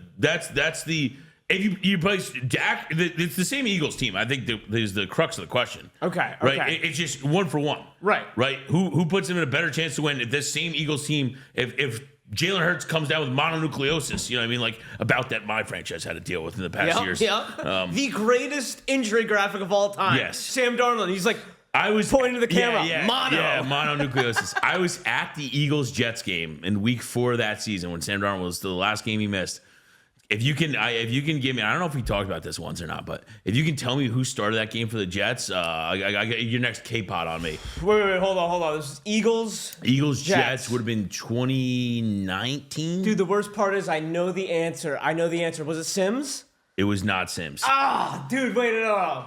if you place Dak, it's the same Eagles team. I think is the crux of the question. Okay. Right? It's just 1 for 1. Right. Who puts them in a better chance to win if this same Eagles team, if Jalen Hurts comes down with mononucleosis, you know what I mean? Like about that my franchise had to deal with in the past years. Yeah. The greatest injury graphic of all time. Yes. Sam Darnold. He's like pointing to the camera. Mononucleosis. I was at the Eagles-Jets game in week 4 of that season when Sam Darnold was the last game he missed. If you can give me, I don't know if we talked about this once or not, but if you can tell me who started that game for the Jets, I got your next K-pot on me. Wait, hold on. This is Eagles-Jets would have been 2019. Dude, the worst part is I know the answer. Was it Sims? It was not Sims. Dude, wait, no.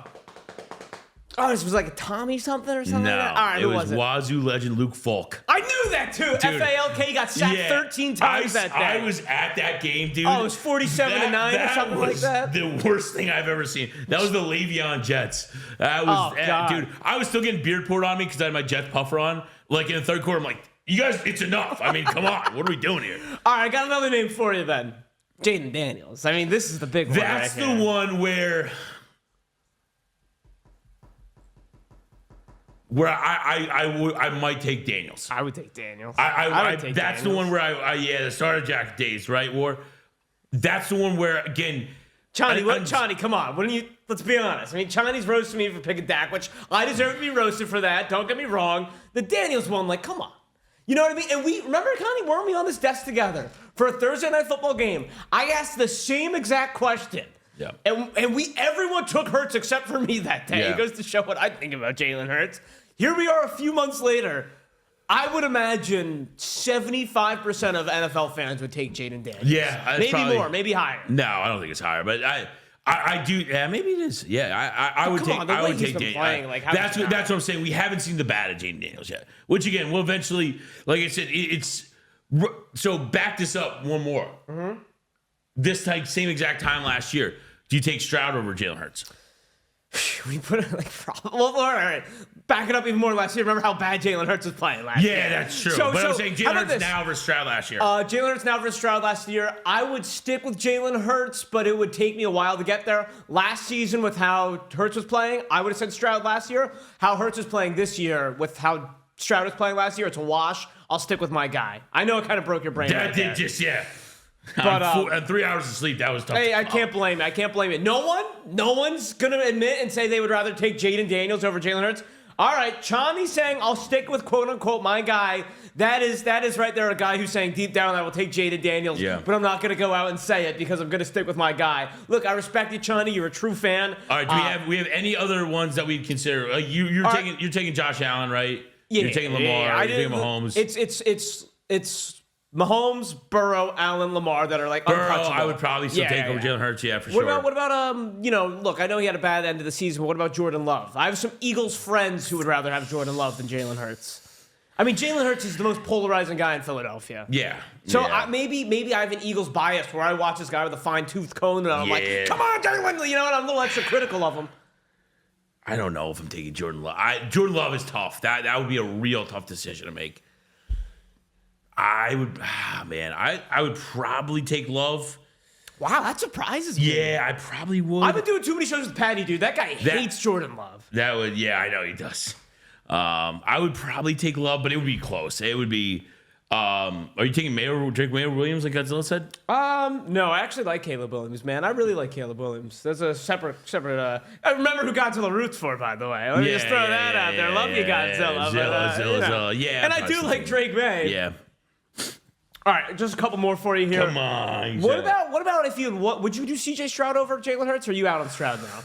Oh, this was like a Tommy something or something? No, like that? All right, it was Wazoo legend Luke Falk. I knew that too. Dude, FALK got sacked 13 times that day. I was at that game, dude. Oh, it was 47-9 or something like that? The worst thing I've ever seen. That was the Le'Veon Jets. That was, dude, I was still getting beard poured on me because I had my Jets puffer on. Like in the third quarter, I'm like, you guys, it's enough. I mean, come on. What are we doing here? All right, I got another name for you then. Jayden Daniels. I mean, this is the big one. That's the one where I might take Daniels. I would take Daniels. I would take that's Daniels. The one where the starter jack days, right? War. That's the one where again, Chani, come on. Let's be honest. I mean, Chani's roasting me for picking Dak, which I deserve to be roasted for that. Don't get me wrong. The Daniels one, like, come on. You know what I mean? And we remember, Connie, weren't we on this desk together for a Thursday night football game? I asked the same exact question. Yeah. And everyone took Hurts except for me that day. Yeah. It goes to show what I think about Jalen Hurts. Here we are a few months later. I would imagine 75% of NFL fans would take Jayden Daniels. Yeah, that's maybe probably more, maybe higher. No, I don't think it's higher, but I do. Yeah, maybe it is. Yeah, I would take. I would take Jayden. That's what I'm saying. We haven't seen the bad of Jayden Daniels yet. Which again, we'll eventually. Like I said, it's so back this up one more. Mm-hmm. This same exact time last year, do you take Stroud over Jalen Hurts? We put it like, well, all right. Back it up even more last year. Remember how bad Jalen Hurts was playing last year? Yeah, that's true. But I'm saying Jalen Hurts now versus Stroud last year. Jalen Hurts now versus Stroud last year. I would stick with Jalen Hurts, but it would take me a while to get there. Last season with how Hurts was playing, I would have said Stroud last year. How Hurts is playing this year with how Stroud was playing last year, it's a wash. I'll stick with my guy. I know it kind of broke your brain. That did just, yeah. But 3 hours of sleep, that was tough. Hey, I can't blame it. I can't blame it. No one's gonna admit and say they would rather take Jayden Daniels over Jalen Hurts. All right, Chani's saying I'll stick with quote unquote my guy. That is right there a guy who's saying deep down I will take Jayden Daniels. Yeah. But I'm not gonna go out and say it because I'm gonna stick with my guy. Look, I respect you, Chani. You're a true fan. All right, do we have any other ones that we consider? You're taking Josh Allen, right? Yeah, you're taking Lamar. You're taking Mahomes. It's Mahomes, Burrow, Allen, Lamar that are like untouchable. I would probably still take over Jalen Hurts, for sure. What about look, I know he had a bad end of the season, but what about Jordan Love? I have some Eagles friends who would rather have Jordan Love than Jalen Hurts. I mean, Jalen Hurts is the most polarizing guy in Philadelphia. Yeah. So maybe I have an Eagles bias where I watch this guy with a fine-tooth comb and I'm like, come on, Jalen, you know what? I'm a little extra critical of him. I don't know if I'm taking Jordan Love. Jordan Love is tough. That would be a real tough decision to make. I would probably take Love. Wow, that surprises me. Yeah, I probably would. I've been doing too many shows with Patty, dude. That guy hates Jordan Love. I know he does. I would probably take Love, but it would be close. It would be. Are you taking Drake Mayo Williams like Godzilla said? No, I actually like Caleb Williams, man. I really like Caleb Williams. That's a separate. I remember who Godzilla roots for, by the way. Let me just throw that out there. Love you, Godzilla. Zilla. Yeah. And I do like Drake May. Yeah. All right, just a couple more for you here. Come on. What about if you would you do CJ Stroud over Jalen Hurts, or are you out on Stroud now?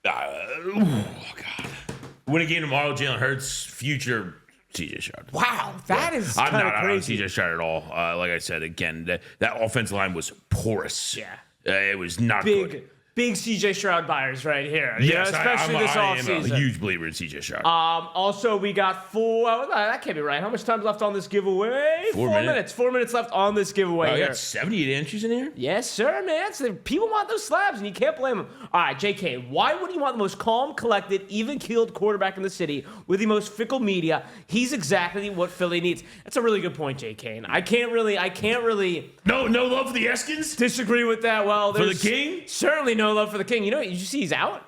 Oh God. Win a game tomorrow, Jalen Hurts, future CJ Stroud. Wow, that is I'm not out on crazy. CJ Stroud at all. Like I said, again, that offensive line was porous. Yeah. It was not good. Big CJ Stroud buyers right here. Yes, especially this offseason. I am a huge believer in CJ Stroud. Also, we got that can't be right. How much time's left on this giveaway? 4 minutes. 4 minutes left on this giveaway. You got 78 entries in here? Yes, sir, man. So people want those slabs, and you can't blame them. All right, JK, why would you want the most calm, collected, even-keeled quarterback in the city with the most fickle media? He's exactly what Philly needs. That's a really good point, JK. And I can't really. No love for the Eskins? Disagree with that. Well, for the King? Certainly no love for the King. Did you see he's out?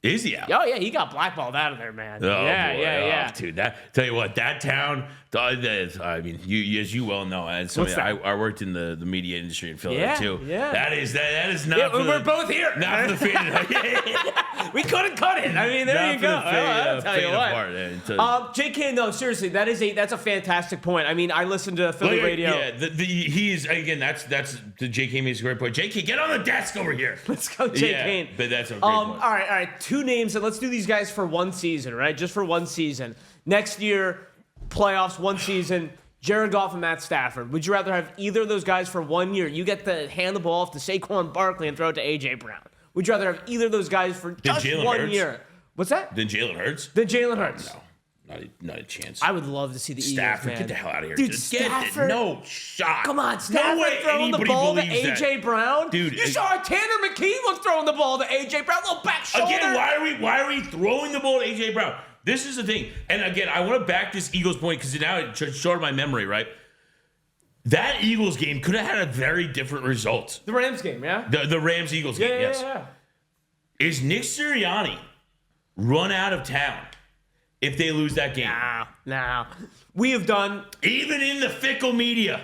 Is he out? Oh, yeah, he got blackballed out of there, man. Oh, yeah. Oh, dude, tell you what, that town, I mean, you as you well know, I worked in the media industry in Philadelphia, too. Yeah. That is not for we're both here. Not for the fan. We couldn't cut it. I mean, there you go. I'll tell you what. JK, no, seriously, that's a fantastic point. I mean, I listened to Philly radio. Yeah, he is, again, that's the JK makes a great point. JK, get on the desk over here. Let's go, JK. Yeah, but that's a great point. All right. Two names, and let's do these guys for one season, right? Just for one season. Next year, playoffs, one season. Jared Goff and Matt Stafford. Would you rather have either of those guys for 1 year? You get to hand the ball off to Saquon Barkley and throw it to A.J. Brown. Would you rather have either of those guys for just 1 year? What's that? Then Jalen Hurts? Jalen Hurts. No. Not a chance. I would love to see the Stafford, Eagles, man. Get the hell out of here. Dude, Just Stafford. No shot. Come on, Stafford throwing the ball to A.J. Brown. Dude, you saw Tanner McKee was throwing the ball to A.J. Brown. Little back shoulder. Again, why are we throwing the ball to A.J. Brown? This is the thing. And again, I want to back this Eagles point because now it shorted my memory, right? That Eagles game could have had a very different result. The Rams game, yeah? The Rams-Eagles game, yes. Yeah. Is Nick Sirianni run out of town if they lose that game? Nah. We have done... Even in the fickle media.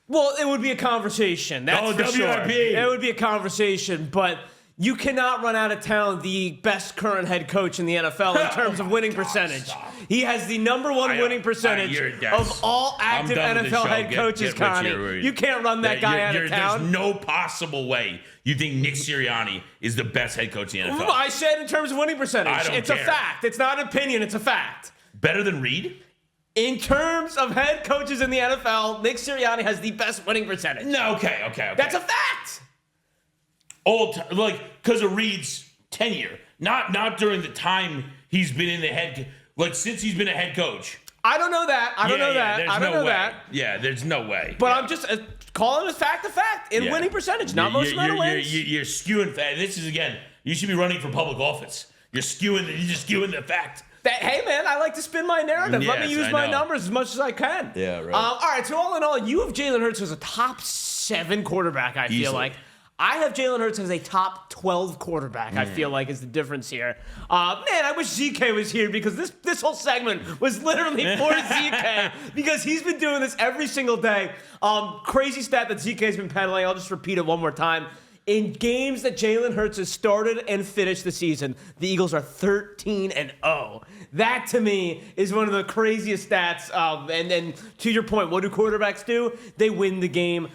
Well, it would be a conversation. That's for sure. It would be a conversation, but... You cannot run out of town the best current head coach in the NFL in terms of winning percentage. Stop. He has the number one winning percentage of all active NFL head coaches, Connie. You can't run that guy out of town. There's no possible way you think Nick Sirianni is the best head coach in the NFL. I said in terms of winning percentage. I don't it's care. a fact. It's not an opinion. It's a fact. Better than Reed? In terms of head coaches in the NFL, Nick Sirianni has the best winning percentage. No, okay. That's a fact. Because of Reed's tenure, not during the time he's been in the head, since he's been a head coach. I don't know that. I don't know that. Yeah, there's no way. But I'm just calling it fact to fact in winning percentage. Not most amount of wins. You're skewing. This is again. You should be running for public office. You're just skewing the fact. Hey, man, I like to spin my narrative. Yes, Let me use my numbers as much as I can. Yeah, right. All right, so all in all, you have Jalen Hurts as a top 7 quarterback, I feel like. I have Jalen Hurts as a top 12 quarterback, I feel like, is the difference here. Man, I wish ZK was here because this whole segment was literally for ZK because he's been doing this every single day. Crazy stat that ZK's been peddling. I'll just repeat it one more time. In games that Jalen Hurts has started and finished the season, the Eagles are 13-0. That, to me, is one of the craziest stats. And to your point, what do quarterbacks do? They win the game.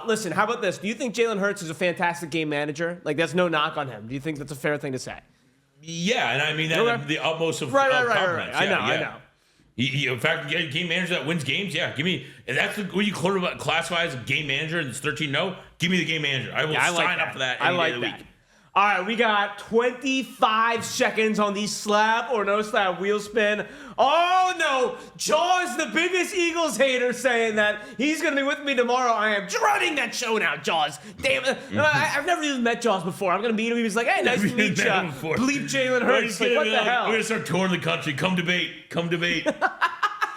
Listen, how about this? Do you think Jalen Hurts is a fantastic game manager? That's no knock on him. Do you think that's a fair thing to say? Yeah, and I mean that the utmost of compliments. Right. I know. In fact, game manager that wins games, give me. If that's what you classify as a game manager and it's 13-0, give me the game manager. I will sign up for that any day of the week. All right, we got 25 seconds on the slab or no slab wheel spin. Oh, no. Jaws, the biggest Eagles hater, saying that he's going to be with me tomorrow. I am dreading that show now, Jaws. Damn it. I've never even met Jaws before. I'm going to meet him. He was like, hey, nice to meet you. Bleep Jalen Hurts. Like, what the hell? We're going to start touring the country. Come debate.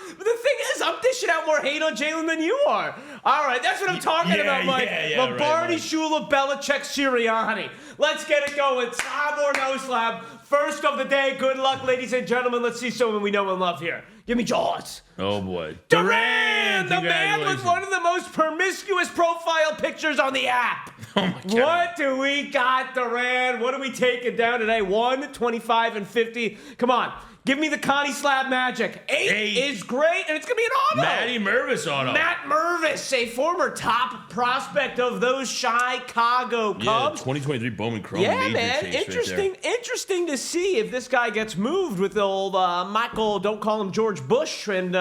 But the thing is, I'm dishing out more hate on Jalen than you are. All right, that's what I'm talking about, Mike. Lombardi, right. Shula, Belichick, Sirianni. Let's get it going. Slab or no slab. First of the day. Good luck, ladies and gentlemen. Let's see someone we know and love here. Give me Jaws. Oh, boy. Durant, the man with one of the most promiscuous profile pictures on the app. Oh, my God. What do we got, Durant? What are we taking down today? 1, 25, and 50. Come on. Give me the Connie Slab magic. 8 is great, and it's going to be an auto. Matty Mervis auto. Matt Mervis, a former top prospect of those Chicago Cubs. Yeah, 2023 Bowman Chrome. Yeah, man. Interesting to see if this guy gets moved with the old Michael, don't call him George Bush, and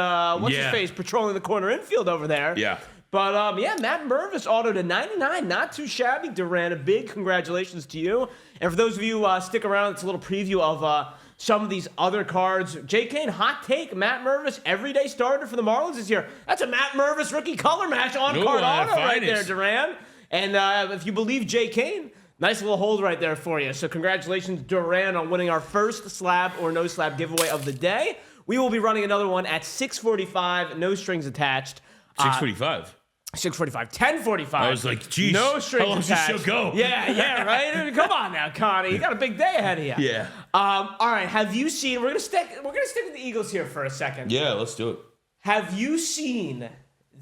what's his face, patrolling the corner infield over there. Yeah. But, Matt Mervis auto to 99. Not too shabby, Durant. A big congratulations to you. And for those of you stick around, it's a little preview of some of these other cards. J. Kane, hot take. Matt Mervis, everyday starter for the Marlins this year. That's a Matt Mervis rookie color match on-card auto right there, Durant. And if you believe J. Kane, nice little hold right there for you. So congratulations, Durant, on winning our first slab or no slab giveaway of the day. We will be running another one at 6:45, no strings attached. 6:45. 6:45, 10:45. I was like, geez, no strings how long does this show go? Yeah, right. Come on now, Connie. You got a big day ahead of you. Yeah. All right. Have you seen? We're gonna stick with the Eagles here for a second. Yeah, let's do it. Have you seen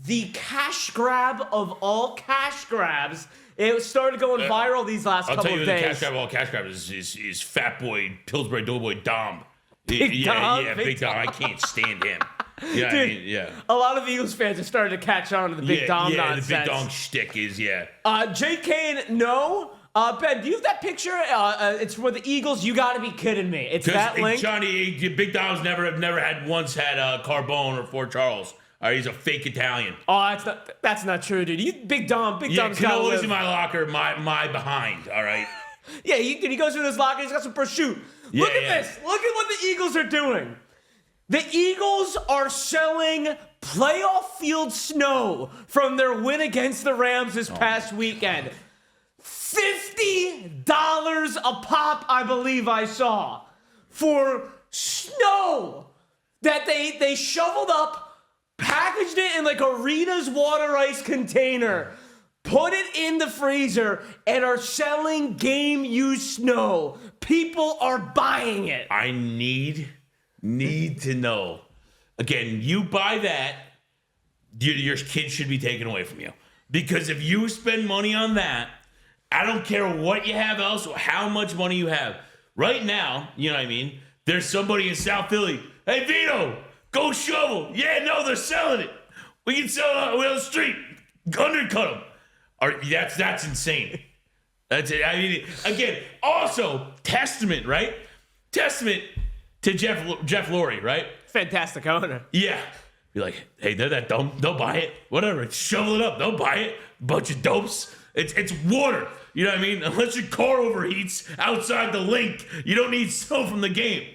the cash grab of all cash grabs? It started going viral these last couple of days. I'll tell you, the cash grab of all cash grabs is Fat Boy Pillsbury Doughboy Dom. Big Dom. Big Dom. I can't stand him. Yeah, dude, a lot of Eagles fans have started to catch on to the Big Dom nonsense. The Big Dom shtick is, J. Kane, no. Ben, do you have that picture? It's for the Eagles. You got to be kidding me. It's that link. Johnny, Big Dom's never had Carbone or Fort Charles. All right, he's a fake Italian. Oh, that's not true, dude. Big Dom's got to live. In my locker, my behind. All right. Yeah, he goes through his locker. He's got some prosciutto. Look at this. Look at what the Eagles are doing. The Eagles are selling playoff field snow from their win against the Rams this past weekend. $50 a pop, I believe I saw, for snow that they shoveled up, packaged it in like Arena's water ice container, put it in the freezer, and are selling game-used snow. People are buying it. I need to know. Again, you buy that, your kids should be taken away from you. Because if you spend money on that, I don't care what you have else or how much money you have. Right now, you know what I mean? There's somebody in South Philly. Hey, Vito, go shovel. Yeah, no, they're selling it. We can sell it on the street. Undercut them. That's insane. That's it. I mean, again, also, testament, right? Testament to Jeff Lurie, right? Fantastic owner. Yeah. Be like, hey, they're that dumb. They'll buy it. Whatever. Shovel it up. They'll buy it. Bunch of dopes. It's water. You know what I mean? Unless your car overheats outside the link, you don't need snow from the game.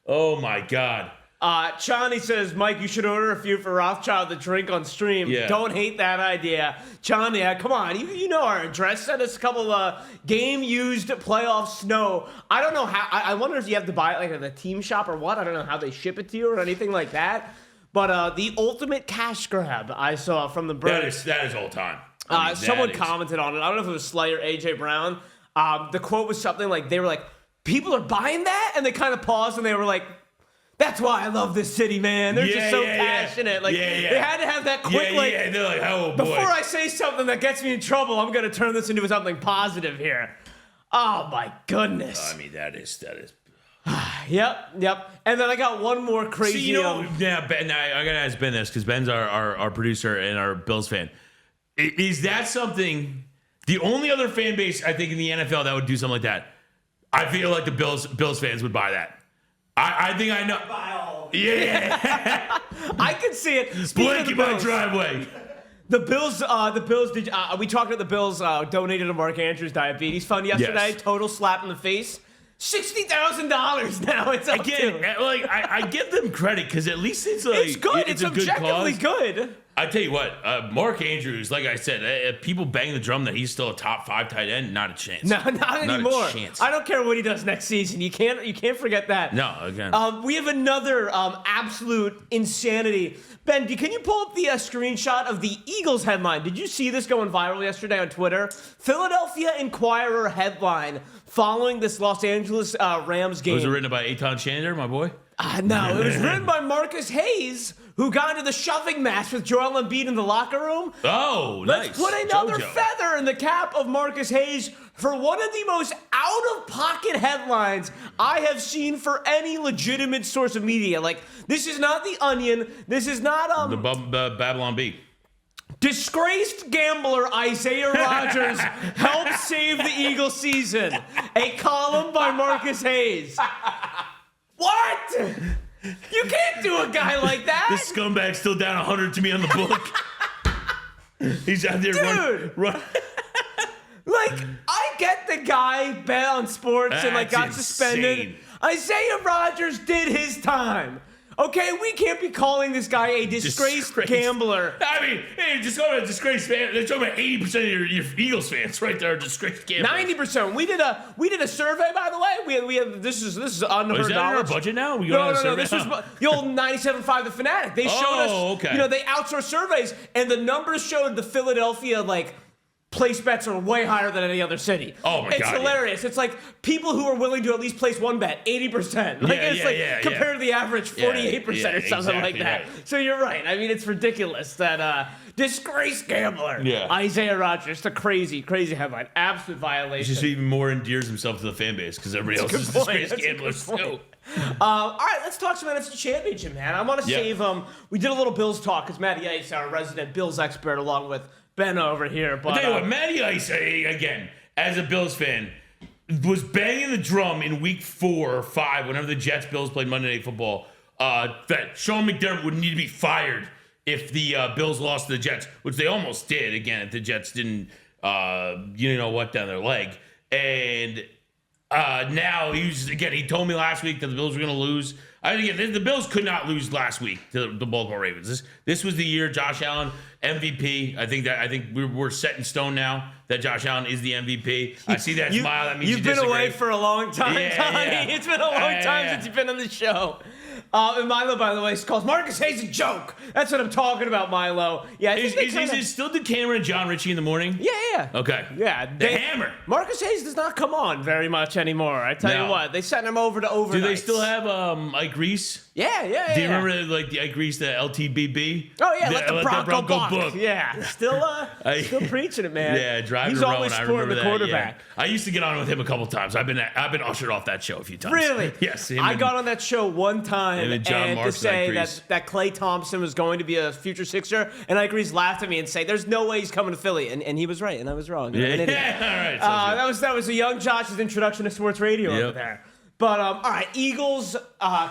Oh, my God. Chani says, Mike, you should order a few for Rothschild to drink on stream. Yeah. Don't hate that idea. Chani, come on. You know our address. Send us a couple of game-used playoff snow. I don't know how. I wonder if you have to buy it like at the team shop or what. I don't know how they ship it to you or anything like that. But the ultimate cash grab I saw from the Birds. That is all time. Someone commented on it. I don't know if it was Slayer, AJ Brown. The quote was something like, they were like, people are buying that? And they kind of paused and they were like, that's why I love this city, man. They're just so passionate. Like, they had to have that quick, they're like, oh, boy. Before I say something that gets me in trouble, I'm going to turn this into something positive here. Oh, my goodness. I mean, that is. Yep. And then I got one more crazy. See, Ben, I got to ask Ben this because Ben's our producer and our Bills fan. Is that something, the only other fan base, I think, in the NFL that would do something like that? I feel like the Bills fans would buy that. I think I know. Yeah. I can see it. Blank in my driveway. The Bills did. We talked about the Bills donated to Mark Andrews' diabetes fund yesterday. Yes. Total slap in the face. $60,000 now. It's up again. Like I give them credit because at least it's like it's good. It's a objectively good cause. Good. I tell you what, Mark Andrews, like I said, people bang the drum that he's still a top 5 tight end. Not a chance. No, not anymore. A chance. I don't care what he does next season. You can't forget that. No, again. We have another absolute insanity. Ben, can you pull up the screenshot of the Eagles headline? Did you see this going viral yesterday on Twitter? Philadelphia Inquirer headline following this Los Angeles Rams game. Was it written by Eitan Shander, my boy? No, it was written by Marcus Hayes, who got into the shoving match with Joel Embiid in the locker room. Oh, nice. Let's put another feather in the cap of Marcus Hayes for one of the most out-of-pocket headlines I have seen for any legitimate source of media. Like, this is not The Onion. This is not the Babylon Bee. Disgraced gambler Isaiah Rodgers helped save the Eagles season. A column by Marcus Hayes. What? You can't do a guy like that. This scumbag's still down 100 to me on the book. He's out there run. Like, I get the guy bet on sports and got suspended. Insane. Isaiah Rodgers did his time. Okay, we can't be calling this guy a disgraced gambler. I mean, hey, just go to a disgraced fan. They're talking about 80% of your Eagles fans right there are disgraced gamblers. 90%. We did a survey, by the way. We have this is unheard knowledge. Is that in our budget now? No. This was the old 97.5 The Fanatic. They showed us. Okay. They outsourced surveys, and the numbers showed the Philadelphia place bets are way higher than any other city. Oh my God! It's hilarious. Yeah. It's like people who are willing to at least place one bet, 80%. Compared to the average 48% or something like that. Right. So you're right. I mean, it's ridiculous that disgraced gambler Isaiah Rodgers. It's a crazy headline. Absolute violation. He just even more endears himself to the fan base because everybody else is disgraced gamblers too. All right, let's talk some NFC Championship, man. I want to save we did a little Bills talk because Matty Ice, our resident Bills expert, along with Ben over here. But I'll tell you what, Matty Ice, again, as a Bills fan, was banging the drum in week 4 or 5 whenever the Jets-Bills played Monday Night Football that Sean McDermott would need to be fired if the Bills lost to the Jets, which they almost did, again, if the Jets didn't, down their leg. And now, he told me last week that the Bills were going to lose. The Bills could not lose last week to the Baltimore Ravens. This was the year Josh Allen MVP. I think we're set in stone now that Josh Allen is the MVP. I see that smile. That means you've been away for a long time, Connie. Yeah. It's been a long time since you've been on the show. And Milo, by the way, calls Marcus Hayes a joke. That's what I'm talking about, Milo. Yeah, is it still Decameron and John Ritchie in the morning? Yeah. Okay. Yeah. The Hammer. Marcus Hayes does not come on very much anymore. I tell you what, they sent him over to overnights. Do they still have Ike Reese? Yeah. Do you remember the Ike Reese, the LTBB? Oh yeah, let the Bronco book. Yeah, still preaching it, man. Yeah, driving He's around. always supporting the quarterback. Yeah. I used to get on with him a couple times. I've been ushered off that show a few times. Really? Yes. I got on that show one time and to say that Klay Thompson was going to be a future Sixer, and Ike Reese laughed at me and say, "There's no way he's coming to Philly," and he was right, and I was wrong. Yeah. All right. That was a young Josh's introduction to sports radio over there. But all right, Eagles,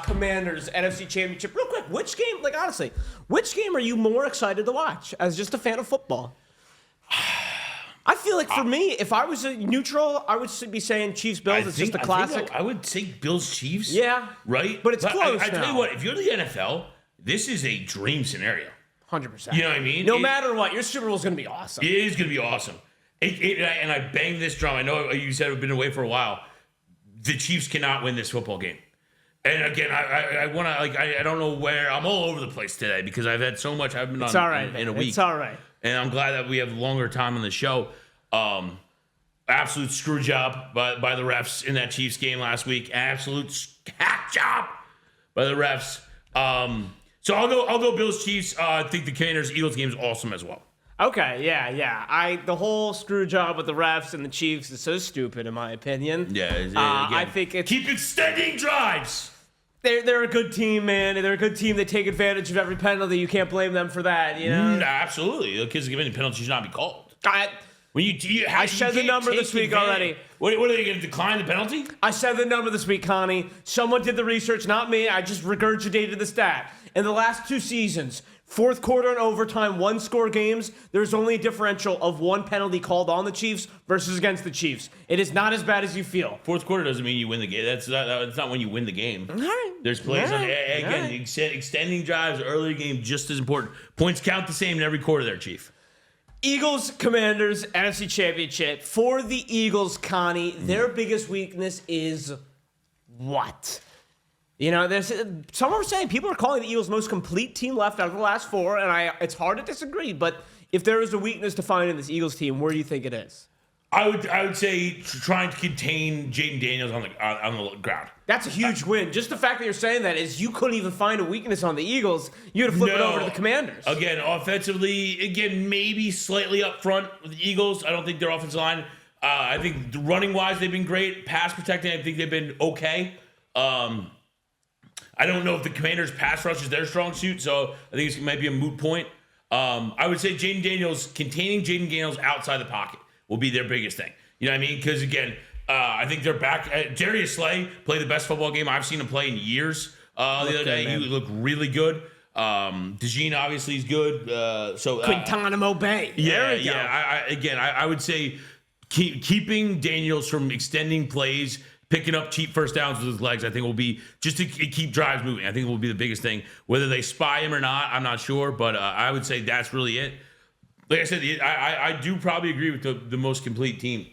Commanders, NFC Championship. Real quick, which game? Like honestly, which game are you more excited to watch as just a fan of football? I feel like for me, if I was a neutral, I would be saying Chiefs Bills. It's just a classic. I would say Bills Chiefs. Yeah, right. But it's close. I tell you what, if you're the NFL, this is a dream scenario. 100%. You know what I mean? No matter what, your Super Bowl is going to be awesome. It is going to be awesome. And I banged this drum. I know you said we've been away for a while. The Chiefs cannot win this football game. And again, I want to I don't know where. I'm all over the place today because I've had so much. I've been it's on all right, in a week. It's all right. And I'm glad that we have longer time on the show. Absolute screw job by the refs in that Chiefs game last week. Absolute hack job by the refs. So I'll go Bills Chiefs. I think the Commanders Eagles game is awesome as well. Okay, yeah. The whole screw job with the refs and the Chiefs is so stupid in my opinion. Yeah, again, I think it's keep extending drives. They're a good team, man. They're a good team. They take advantage of every penalty. You can't blame them for that. You know, absolutely. The kids giving penalties should not be called. I said the number this week already. What are they going to decline the penalty? I said the number this week, Connie. Someone did the research, not me. I just regurgitated the stat. In the last 2 seasons, fourth quarter and overtime, 1-score games, there's only a differential of 1 penalty called on the Chiefs versus against the Chiefs. It is not as bad as you feel. Fourth quarter doesn't mean you win the game. That's not when you win the game. All right. There's plays on again. Extending drives, early game, just as important. Points count the same in every quarter there, Chief. Eagles, Commanders, NFC Championship. For the Eagles, Connie, their biggest weakness is what? You know, some are saying people are calling the Eagles most complete team left out of the last 4, and it's hard to disagree. But if there is a weakness to find in this Eagles team, where do you think it is? I would say trying to contain Jayden Daniels on the ground. That's a huge win. Just the fact that you're saying that is you couldn't even find a weakness on the Eagles. You'd have flipped it over to the Commanders. Again, offensively, maybe slightly up front with the Eagles. I don't think their offensive line. I think running-wise, they've been great. Pass protecting, I think they've been okay. I don't know if the Commanders' pass rush is their strong suit, so I think it might be a moot point. I would say containing Jayden Daniels outside the pocket will be their biggest thing. You know what I mean? Because, again, I think they're back. Darius Slay played the best football game I've seen him play in years the other day. He looked really good. DeJean obviously is good. Quintanamo Bay. I would say keeping Daniels from extending plays, picking up cheap first downs with his legs, I think will be just to keep drives moving. I think will be the biggest thing. Whether they spy him or not, I'm not sure, but I would say that's really it. Like I said, I do probably agree with the most complete team.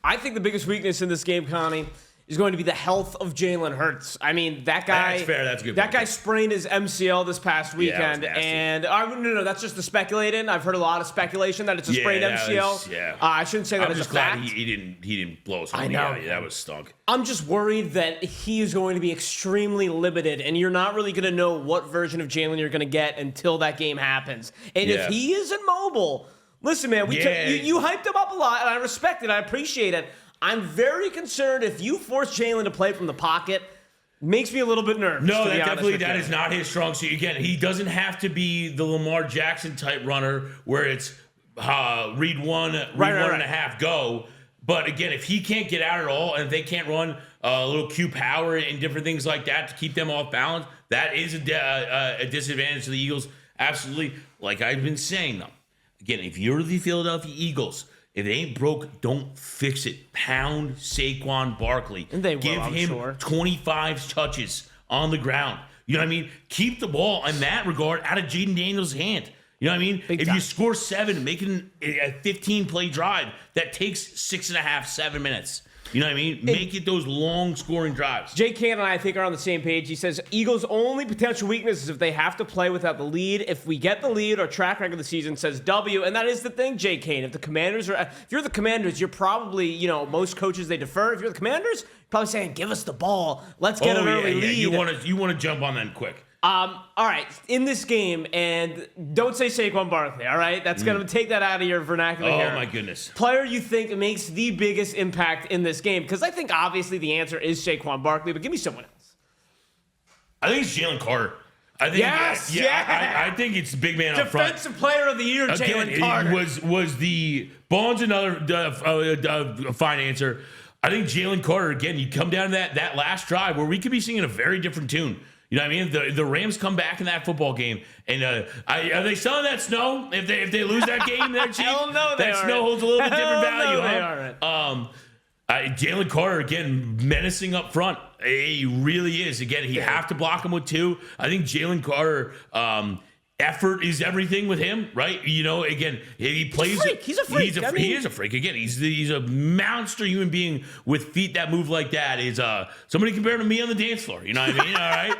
I think the biggest weakness in this game, Connie, is going to be the health of Jalen Hurts. I mean, that guy. That's fair. That's a good. That guy sprained his MCL this past weekend, and no, that's just the speculating. I've heard a lot of speculation that it's a sprained MCL. I shouldn't say that as a fact. I'm just glad he didn't blow something out. That was stunk. I'm just worried that he is going to be extremely limited, and you're not really going to know what version of Jalen you're going to get until that game happens. And if he isn't mobile, listen, man, you hyped him up a lot, and I respect it. I appreciate it. I'm very concerned if you force Jalen to play from the pocket. Makes me a little bit nervous. No, that is not his strong suit. Again, he doesn't have to be the Lamar Jackson type runner where it's read one and a half, go. But again, if he can't get out at all, and if they can't run a little Q power and different things like that to keep them off balance, that is a disadvantage to the Eagles. Absolutely. Like I've been saying, though. Again, if you're the Philadelphia Eagles, if it ain't broke, don't fix it. Pound Saquon Barkley. And they will, Give him 25 touches on the ground. You know what I mean? Keep the ball in that regard out of Jayden Daniels' hand. You know what I mean? If you score 7, making a 15-play drive, that takes 6.5, 7 minutes. You know what I mean? Make it those long scoring drives. Jay Cannon and I think are on the same page. He says Eagles' only potential weakness is if they have to play without the lead. If we get the lead, our track record of the season says W, and that is the thing, Jay Kane. If you're the Commanders, you're probably, most coaches they defer. If you're the Commanders, you're probably saying, give us the ball. Let's get an early lead. You want to jump on them quick. All right, in this game, and don't say Saquon Barkley, all right? That's going to take that out of your vernacular here. Oh, my goodness. Player you think makes the biggest impact in this game? Because I think, obviously, the answer is Saquon Barkley, but give me someone else. I think it's Jalen Carter. I think, I think it's the big man up front. Defensive Player of the Year, Jalen Carter. Was the Bonds another fine answer. I think Jalen Carter, again, you come down to that last drive where we could be singing a very different tune. You know what I mean? The Rams come back in that football game, and are they selling that snow? If they lose that game, they're cheap. Hell no, they that snow holds a little bit different value. No, they huh? aren't. Jalen Carter, again, menacing up front. He really is. Again, you have to block him with 2. I think Jalen Carter, effort is everything with him, right? You know, again, he plays. He's a freak. He is a freak. Again, he's a monster human being with feet that move like that. Is somebody compared to me on the dance floor? You know what I mean? All right.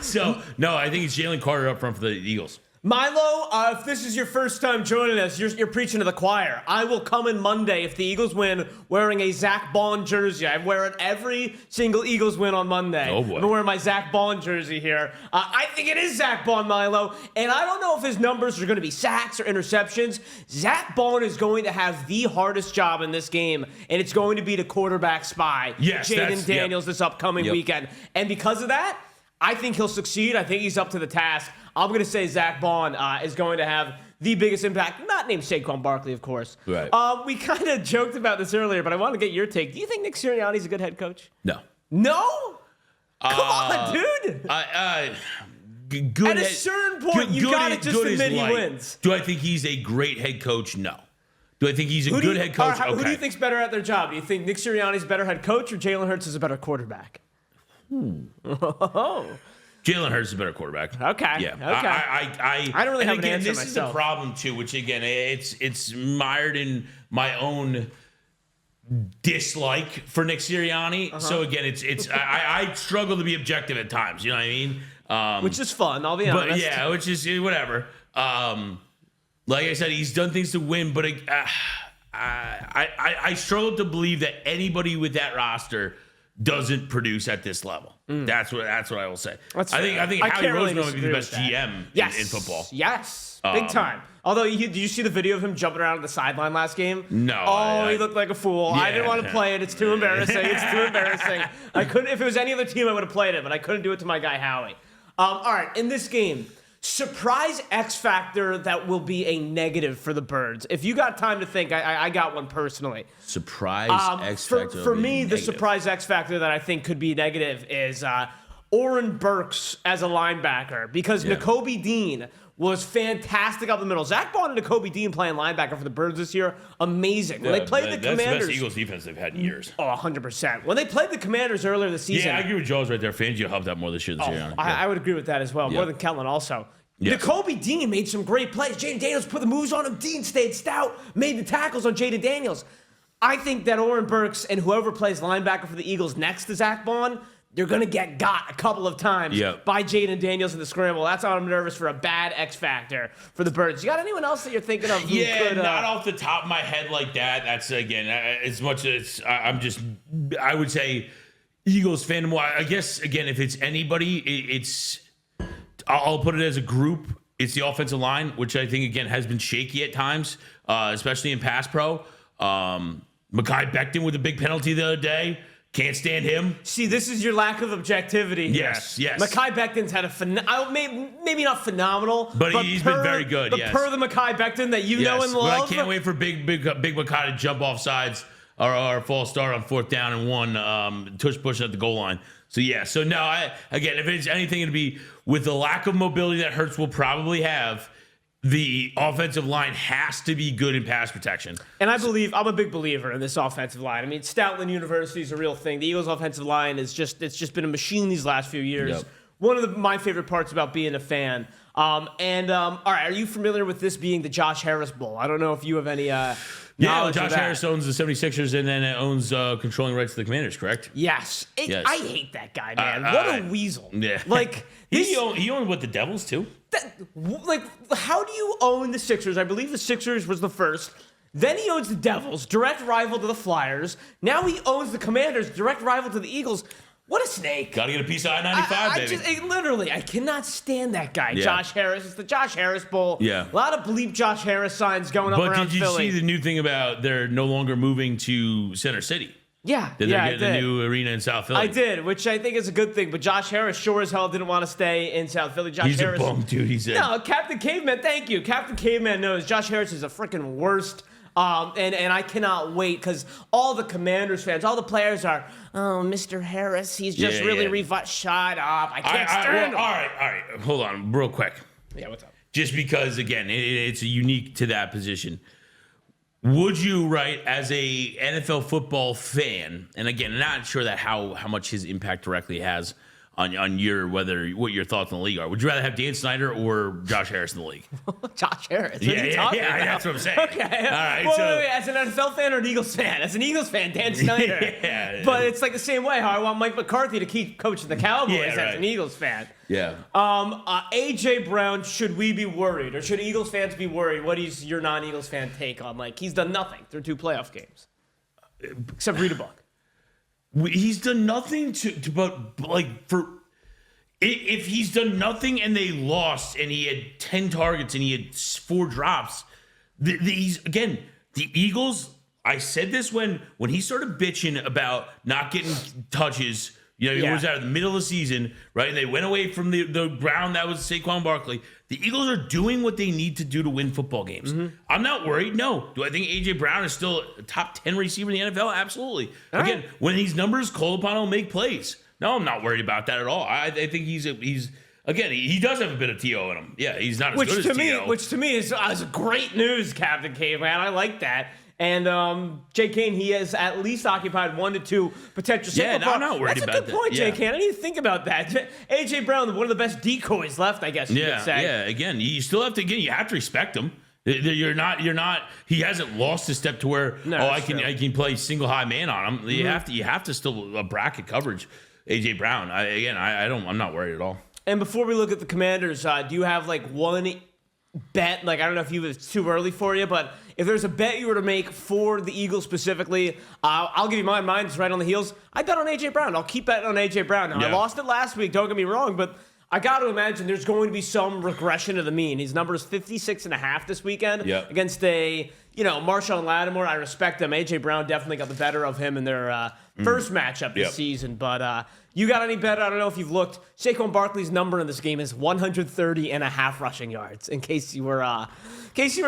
So no, I think it's Jalen Carter up front for the Eagles. Milo, if this is your first time joining us, you're preaching to the choir. I will come in Monday if the Eagles win wearing a Zach Bond jersey. I wear it every single Eagles win on Monday. Oh, boy. I'm wearing my Zach Bond jersey here. I think it is Zach Bond, Milo, and I don't know if his numbers are going to be sacks or interceptions. Zach Bond is going to have the hardest job in this game, and it's going to be the quarterback spy, Jayden Daniels, this upcoming weekend. And because of that, I think he'll succeed. I think he's up to the task. I'm going to say Zach Bond is going to have the biggest impact. Not named Saquon Barkley, of course. Right. We kind of joked about this earlier, but I want to get your take. Do you think Nick Sirianni's a good head coach? No. No? Come on, dude. Good At a certain point, you got to just admit he wins. Do I think he's a great head coach? No. Do I think he's a good head coach? Who do you think's better at their job? Do you think Nick Sirianni's a better head coach or Jalen Hurts is a better quarterback? Jalen Hurts is a better quarterback. Okay. Yeah. Okay. I don't really have an answer this myself. is the problem too, which again, it's mired in my own dislike for Nick Sirianni. So again, I struggle to be objective at times. You know what I mean? Which is fun. I'll be honest. But yeah, which is whatever. Like I said, he's done things to win, but I struggle to believe that anybody with that roster doesn't produce at this level. That's what I will say. I think Howie Roseman would be the best GM in football. Yes, big time. Although, did you see the video of him jumping around on the sideline last game? No. Oh, he looked like a fool. Yeah. I didn't want to play it. It's too embarrassing. It's too embarrassing. I couldn't. If it was any other team, I would have played it, but I couldn't do it to my guy Howie. All right, in this game, surprise X factor that will be a negative for the Birds. If you got time to think, I got one personally. Surprise X factor. For me, the surprise X factor that I think could be negative is Oren Burks as a linebacker, because Nakobe Dean was fantastic up the middle. Zach Bond and Nakobe Dean playing linebacker for the Birds this year, amazing. When they played the Commanders, that's the best Eagles defense they've had in years. Oh, 100%. When they played the Commanders earlier this season. Yeah, I agree with Jaws right there. Fangio helped out more this year than Sirianni. I would agree with that as well, more than Kellen also. Yes. Nakobe Dean made some great plays. Jayden Daniels put the moves on him. Dean stayed stout, made the tackles on Jayden Daniels. I think that Oren Burks and whoever plays linebacker for the Eagles next to Zach Bond, they're going to get got a couple of times by Jayden Daniels in the scramble. That's why I'm nervous for a bad X factor for the Birds. You got anyone else that you're thinking of who could... not off the top of my head like that. That's, again, as much as I would say Eagles fan. I guess, again, if it's anybody, it's... I'll put it as a group. It's the offensive line, which I think, again, has been shaky at times, especially in pass pro. Mekhi Becton with a big penalty the other day. Can't stand him. See, this is your lack of objectivity here. Yes. Mekhi Becton's had a maybe not phenomenal, but he's been very good. But per the Mekhi Becton that you know and love. But I can't wait for big Mekhi to jump off sides or false start on 4th down and 1, tush pushing at the goal line. So no, again, if it's anything, it'd be with the lack of mobility that Hurts will probably have. The offensive line has to be good in pass protection. And I'm a big believer in this offensive line. I mean, Stoutland University is a real thing. The Eagles' offensive line it's just been a machine these last few years. Yep. One of my favorite parts about being a fan. All right, are you familiar with this being the Josh Harris Bowl? I don't know if you have any knowledge Josh of that. Harris owns the 76ers and then owns controlling rights to the Commanders, correct? Yes. Yes. I hate that guy, man. What a weasel. Yeah. Like, he owned what, the Devils too? How do you own the Sixers? I believe the Sixers was the first. Then he owns the Devils, direct rival to the Flyers. Now he owns the Commanders, direct rival to the Eagles. What a snake. Got to get a piece of I-95, baby. I cannot stand that guy, Josh Harris. It's the Josh Harris Bowl. Yeah. A lot of bleep Josh Harris signs going up around Philly. But did you see the new thing about they're no longer moving to Center City? Yeah, They're getting a new arena in South Philly. I did, which I think is a good thing. But Josh Harris sure as hell didn't want to stay in South Philly. He's a bum, dude. He said. No, Captain Caveman, thank you. Captain Caveman knows Josh Harris is the freaking worst And I cannot wait because all the Commanders fans, all the players are, oh, Mr. Harris, he's just shut up. I can't stand him. All right. Hold on real quick. Yeah, what's up? Just because, again, it's unique to that position. Would you, right, as a NFL football fan, and again, not sure that how much his impact directly has on your what your thoughts on the league are. Would you rather have Dan Snyder or Josh Harris in the league? Josh Harris. Yeah, that's what I'm saying. Okay. All right. Wait, as an NFL fan or an Eagles fan? As an Eagles fan, Dan Snyder. Yeah. But it's like the same way how I want Mike McCarthy to keep coaching the Cowboys as an Eagles fan. Yeah. A.J. Brown, should we be worried? Or should Eagles fans be worried? What is your non-Eagles fan take on, like, he's done nothing through 2 playoff games? Except read a book. He's done nothing if he's done nothing and they lost and he had 10 targets and he had 4 drops, the Eagles, I said this when he started bitching about not getting touches, it was out of the middle of the season, right? And they went away from the ground that was Saquon Barkley. The Eagles are doing what they need to do to win football games. Mm-hmm. I'm not worried. No. Do I think A.J. Brown is still a top 10 receiver in the NFL? Absolutely. Again, when these numbers call upon, he'll make plays. No, I'm not worried about that at all. I think he does have a bit of T.O. in him. Yeah, he's not as good as T.O. Which to me is great news, Captain Caveman. I like that. And Jay Kane, he has at least occupied 1 to 2 potential. Yeah, I'm not worried about that. That's a good point, Jay Kane. I didn't think about that. A.J. Brown, one of the best decoys left, I guess you could say. Yeah, again, you still have to, you have to respect him. You're not. He hasn't lost a step to where I can play single high man on him. You have to still bracket coverage. A.J. Brown. I'm not worried at all. And before we look at the Commanders, do you have like one bet? Like, I don't know if it's too early for you, but if there's a bet you were to make for the Eagles specifically, I'll give you mine. Mine's right on the heels. I bet on A.J. Brown. I'll keep betting on A.J. Brown. Now, I lost it last week. Don't get me wrong, but I got to imagine there's going to be some regression of the mean. His number is 56.5 this weekend against a, Marshawn Lattimore. I respect him. A.J. Brown definitely got the better of him in their first matchup this season. But you got any better? I don't know if you've looked. Saquon Barkley's number in this game is 130.5 rushing yards, in case you were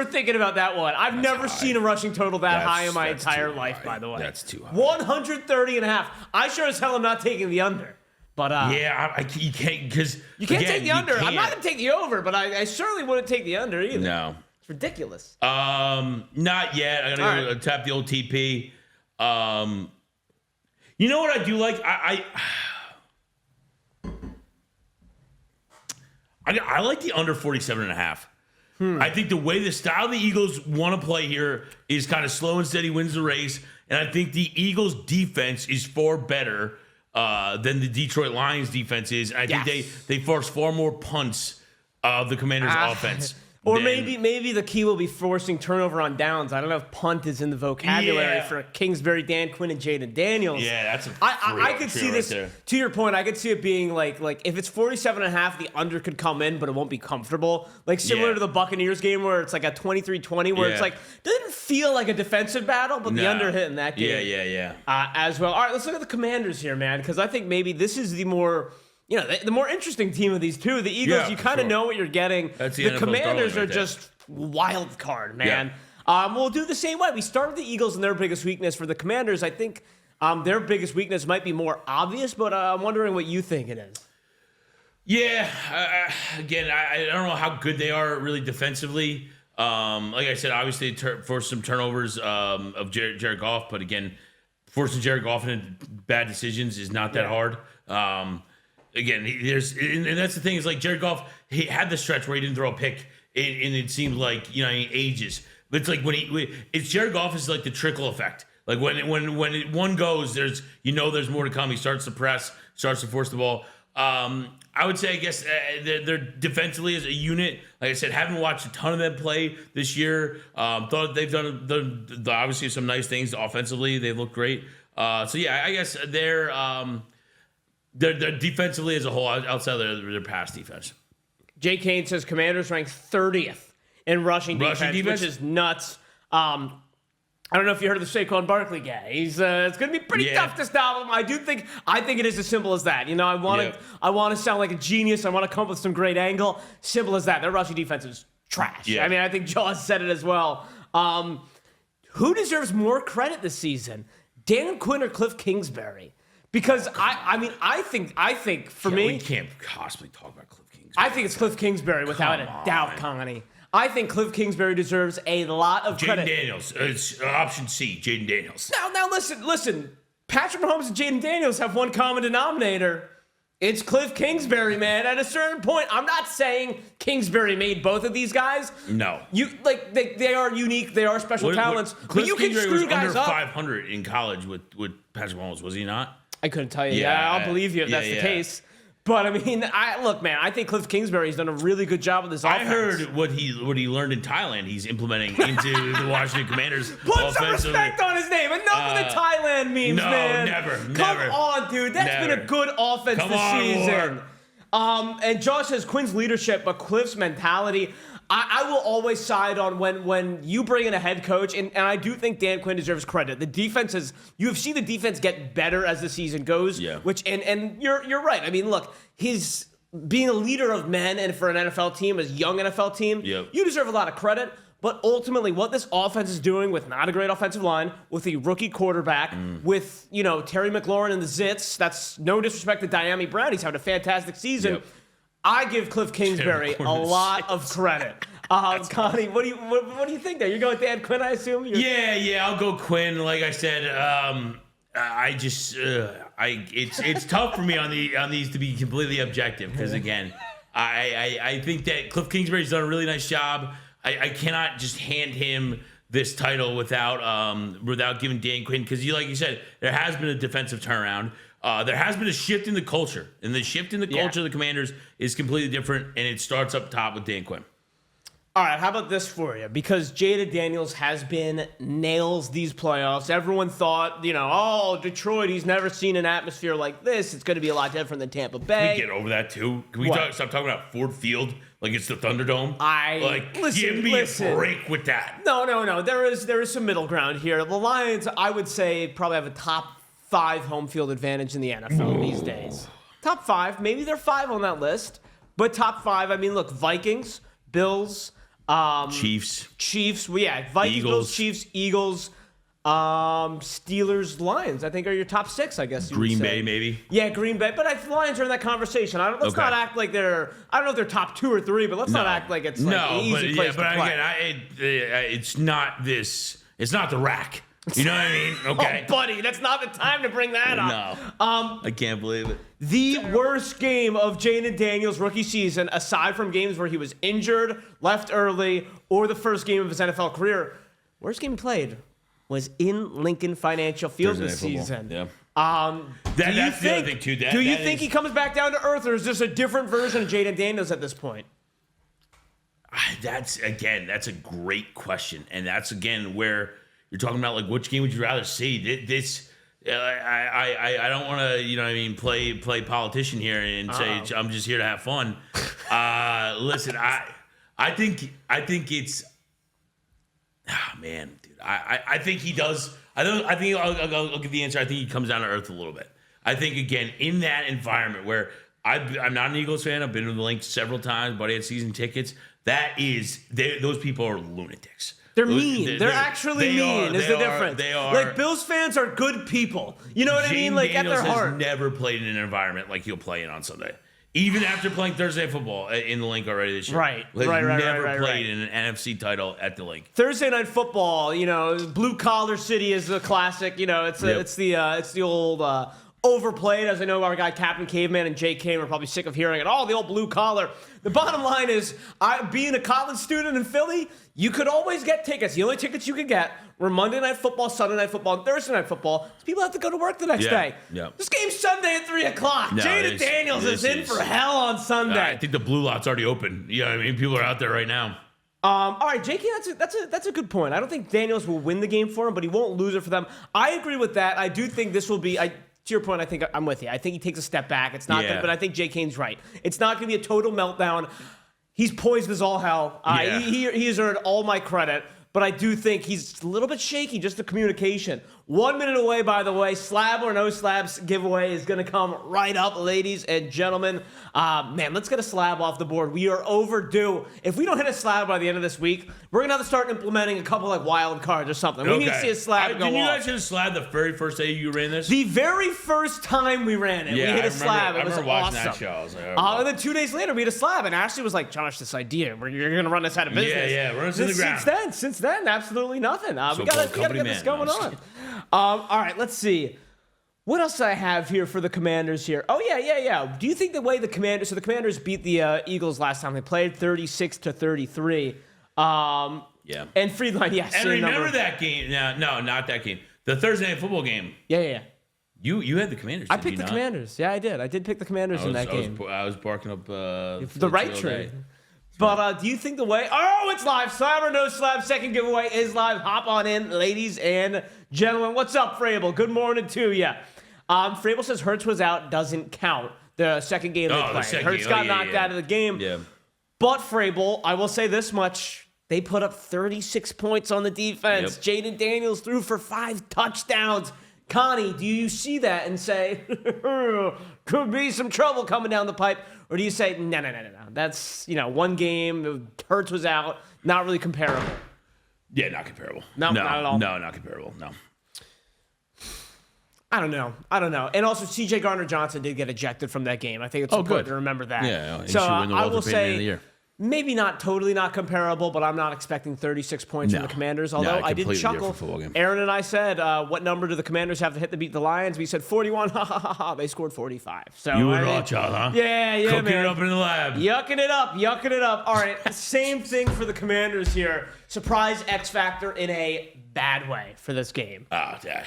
thinking about that one. I've never seen a rushing total that high in my entire life, by the way. That's too high. 130.5. I sure as hell am not taking the under. But you can't, because you can't take the under. I'm not gonna take the over, but I certainly wouldn't take the under either. No, it's ridiculous. Not yet. I'm gonna go tap the old TP. You know what I do like? I like the under 47.5. I think the way the style the Eagles want to play here is kind of slow and steady wins the race, and I think the Eagles defense is far better than the Detroit Lions defense is. I think they force far more punts of the Commanders' offense. Or maybe the key will be forcing turnover on downs. I don't know if punt is in the vocabulary for Kingsbury, Dan Quinn, and Jayden Daniels. Yeah, that's I could see this. Right, to your point, I could see it being like if it's 47.5, the under could come in, but it won't be comfortable. Like similar to the Buccaneers game where it's like a 23-20, where it's like doesn't feel like a defensive battle, but the under hit in that game. Yeah. As well. All right, let's look at the Commanders here, man, because I think maybe this is the more. The more interesting team of these two. The Eagles, you kind of know what you're getting. The Commanders are just wild card, man. Yeah. We'll do the same way. We started the Eagles and their biggest weakness. For the Commanders, I think their biggest weakness might be more obvious, but I'm wondering what you think it is. Yeah. Again, I don't know how good they are really defensively. Like I said, obviously forced some turnovers of Jared Goff, but again, forcing Jared Goff into bad decisions is not that hard. Again, and that's the thing is like Jared Goff, he had the stretch where he didn't throw a pick, and it seemed like he ages. But it's like it's Jared Goff is like the trickle effect. Like when one goes, there's more to come. He starts to press, starts to force the ball. I would say, I guess they're defensively as a unit. Like I said, haven't watched a ton of them play this year. Thought they've done obviously some nice things offensively. They look great. I guess they're defensively as a whole outside of their pass defense. Jay Kane says Commanders ranked 30th in rushing defense, which is nuts. I don't know if you heard of the Saquon Barkley guy. It's going to be pretty tough to stop him. I think it is as simple as that. I want to sound like a genius. I want to come up with some great angle. Simple as that. Their rushing defense is trash. Yeah. I mean, I think Jaws said it as well. who deserves more credit this season, Dan Quinn or Cliff Kingsbury? Because I think for me, we can't possibly talk about Cliff Kingsbury. I think it's Cliff Kingsbury without a doubt, Connie. I think Cliff Kingsbury deserves a lot of credit. Jayden Daniels. It's option C, Jayden Daniels. Now listen. Patrick Mahomes and Jayden Daniels have one common denominator. It's Cliff Kingsbury, man. At a certain point, I'm not saying Kingsbury made both of these guys. No. They are unique. They are special talents. But you can Kingsbury screw guys under up. 500 in college with Patrick Mahomes, was he not? I couldn't tell you. Yeah, I'll believe you if that's the case. But I mean, look, man. I think Cliff Kingsbury's done a really good job with this offense. I heard what he learned in Thailand. He's implementing into the Washington Commanders. Put some respect on his name. Enough of the Thailand memes, man. Never. Come on, dude. That's been a good offense this season. And Josh says Quinn's leadership, but Cliff's mentality. I will always side on when you bring in a head coach, and I do think Dan Quinn deserves credit. The defense you have seen the defense get better as the season goes. Yeah. Which and you're right. I mean, look, he's being a leader of men, and for an NFL team, a young NFL team, you deserve a lot of credit. But ultimately, what this offense is doing with not a great offensive line, with a rookie quarterback, with Terry McLaurin and the Zits. That's no disrespect to Diami Brown. He's having a fantastic season. Yep. I give Cliff Kingsbury a lot of credit. Connie, what do you think there? You're going with Dan Quinn, I assume? Yeah, I'll go Quinn. Like I said, it's tough for me on these to be completely objective because again, I think that Cliff Kingsbury's done a really nice job. I cannot just hand him this title without giving Dan Quinn because like you said, there has been a defensive turnaround. There has been a shift in the culture, and the shift in the culture of the Commanders is completely different, and it starts up top with Dan Quinn. All right, how about this for you? Because Jayden Daniels has been nails these playoffs. Everyone thought, Detroit, he's never seen an atmosphere like this. It's going to be a lot different than Tampa Bay. Can we get over that, too? Can we stop talking about Ford Field like it's the Thunderdome? Give me a break with that. No. There is some middle ground here. The Lions, I would say, probably have a top 5 home field advantage in the NFL these days. Top 5. Maybe they're 5 on that list. But top 5, I mean, look, Vikings, Bills, Chiefs. Vikings, Eagles. Bills, Chiefs, Eagles, Steelers, Lions. I think are your top 6. I guess. Green Bay, maybe. Yeah, Green Bay. But the Lions are in that conversation. Let's not act like they're. I don't know if they're top 2 or 3, but let's not act like it's an easy place to play. Again, it's not this. It's not the rack. You know what I mean? Okay. Oh, buddy, that's not the time to bring that up. No. I can't believe it. The worst game of Jayden Daniels' rookie season, aside from games where he was injured, left early, or the first game of his NFL career, worst game he played was in Lincoln Financial Field this season. Yeah. That's the other thing, too. Do you think he comes back down to earth, or is this a different version of Jayden Daniels at this point? That's a great question. And that's, again, where you're talking about, like, which game would you rather see? This, I don't want to, play politician here and say I'm just here to have fun. Listen, I think it's, man, dude, I think he does. I think I'll give the answer. I think he comes down to earth a little bit. I think, again, in that environment where I'm not an Eagles fan. I've been to the Link several times. Buddy had season tickets. Those people are lunatics. They're mean. They're actually mean. Is the difference? They are. Like, Bills fans are good people. You know what I mean? Like, Daniels at their heart. has never played in an environment like he'll play in on Sunday. Even after playing Thursday football in the Link already this year. Right. Never played in an NFC title at the Link. Thursday night football, blue collar city is a classic. It's the old overplayed, as I know our guy Captain Caveman and Jay Kane are probably sick of hearing it. The old blue collar. The bottom line is, being a college student in Philly, you could always get tickets. The only tickets you could get were Monday Night Football, Sunday Night Football, and Thursday Night Football. People have to go to work the next day. Yeah. This game's Sunday at 3 o'clock. No, Jayden Daniels is in for hell on Sunday. I think the blue lot's already open. Yeah, I mean, people are out there right now. All right, JK, that's a good point. I don't think Daniels will win the game for him, but he won't lose it for them. I agree with that. I do think this will be. To your point, I think I'm with you. I think he takes a step back. It's not good, but I think Jay Kane's right. It's not going to be a total meltdown. He's poised as all hell. He has earned all my credit, but I do think he's a little bit shaky, just the communication. 1 minute away, by the way. Slab or no slabs giveaway is going to come right up, ladies and gentlemen. Man, let's get a slab off the board. We are overdue. If we don't hit a slab by the end of this week, we're going to have to start implementing a couple like wild cards or something. We need to see a slab go off. Did you guys hit a slab the very first day you ran this? The very first time we ran it, we hit a slab. It was awesome. I remember watching that show. I was like, and then 2 days later, we hit a slab, and Ashley was like, Josh, this idea, you're going to run us out of business. Yeah, run us in the ground. Since then, absolutely nothing. We got to get this going on. All right, let's see. What else do I have here for the Commanders here? Oh, yeah. Do you think the way the Commanders beat the Eagles last time, they played 36-33. Yeah. And Friedline, yes. And remember that game. No, not that game. The Thursday night football game. Yeah. You had the Commanders. I picked the Commanders. Yeah, I did. I did pick the Commanders in that game. I was barking up the right tree. But do you think the way... Oh, it's live. Slab or no slab. Second giveaway is live. Hop on in, ladies and gentlemen. What's up, Frable? Good morning to you. Frable says Hurts was out. Doesn't count. The second game they played. Hurts got knocked out of the game. Yeah. But, Frable, I will say this much. They put up 36 points on the defense. Yep. Jayden Daniels threw for 5 touchdowns. Connie, do you see that and say, could be some trouble coming down the pipe? Or do you say, no. That's, one game, Hurts was out, not really comparable. Yeah, not comparable. No, not at all. No, not comparable. No. I don't know. And also, C.J. Gardner-Johnson did get ejected from that game. I think it's important to remember that. Yeah, so I will say, maybe not totally not comparable, but I'm not expecting 36 points from the Commanders. Although I did chuckle. Aaron and I said, what number do the Commanders have to hit to beat the Lions? We said 41. They scored 45. So you and Rothschild, huh? Yeah, Cooking man. it up in the lab. Yucking it up. All right, same thing for the Commanders here. Surprise X Factor in a bad way for this game. Oh, yeah.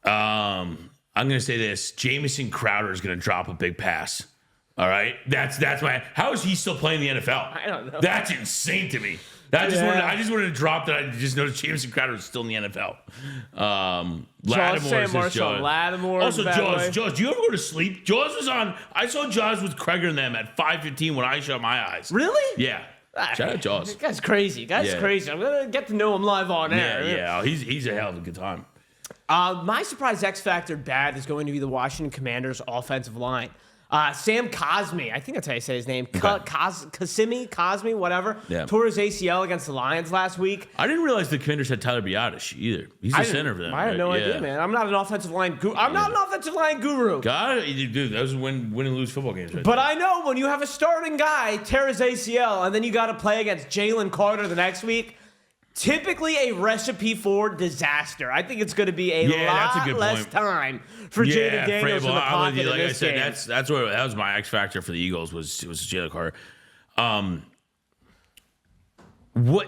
I'm going to say this. Jamison Crowder is going to drop a big pass. All right, that's my. How is he still playing the NFL? I don't know. That's insane to me. I just wanted to drop that. I just noticed Jamison Crowder is still in the NFL. Lattimore. Also, Jaws. Do you ever go to sleep? Jaws was on. I saw Jaws with Kreger and them at 5:15 when I shut my eyes. Really? Yeah. Shout out Jaws. That guy's crazy. Crazy. I'm gonna get to know him live on air. Yeah. He's a hell of a good time. My surprise X Factor bad is going to be the Washington Commanders offensive line. Sam Cosmi, I think that's how you say his name. Cosmi, whatever. Yeah. Tore his ACL against the Lions last week. I didn't realize the Commanders had Tyler Biadasz either. He's the center for them. I had no idea, man. I'm not an offensive line guru. God, dude, that was win and lose football games. But I know when you have a starting guy tear his ACL and then you got to play against Jalen Carter the next week, typically a recipe for disaster. I think it's going to be a lot less time for Jayden Daniels in the pocket like in this game. That was my X factor for the Eagles was Jalen Carter.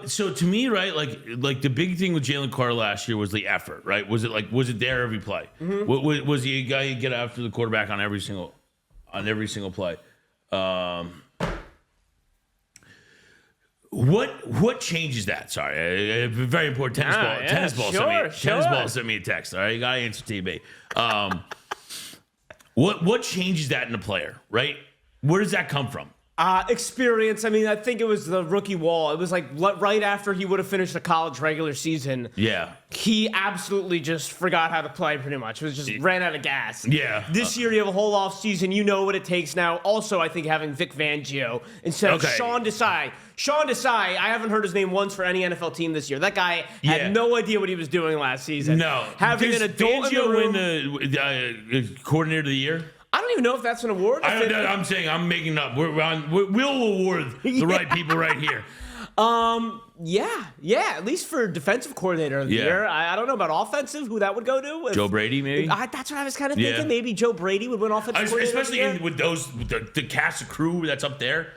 So to me, right, like the big thing with Jalen Carter last year was the effort, right? Was it there every play? Mm-hmm. Was he a guy you get after the quarterback on every single play? What changes that? Sorry, very important. Tennis ball sent me a text. All right, you gotta answer TV. What changes that in a player? Right? Where does that come from? Experience. I mean, I think it was the rookie wall. It was like right after he would have finished the college regular season. Yeah. He absolutely just forgot how to play pretty much. It was just ran out of gas. Yeah. This year you have a whole off season. You know what it takes now. Also, I think having Vic Fangio instead of Sean Desai. Sean Desai, I haven't heard his name once for any NFL team this year. That guy had no idea what he was doing last season. No. Having an adult in the room. Win the coordinator of the year? I don't even know if that's an award. I'm saying I'm making up. We'll award the right people right here. Yeah. At least for defensive coordinator of the year. I don't know about offensive. Who that would go to? Joe Brady, maybe. That's what I was kind of thinking. Maybe Joe Brady would win offensive coordinator. Especially with the cast of crew that's up there.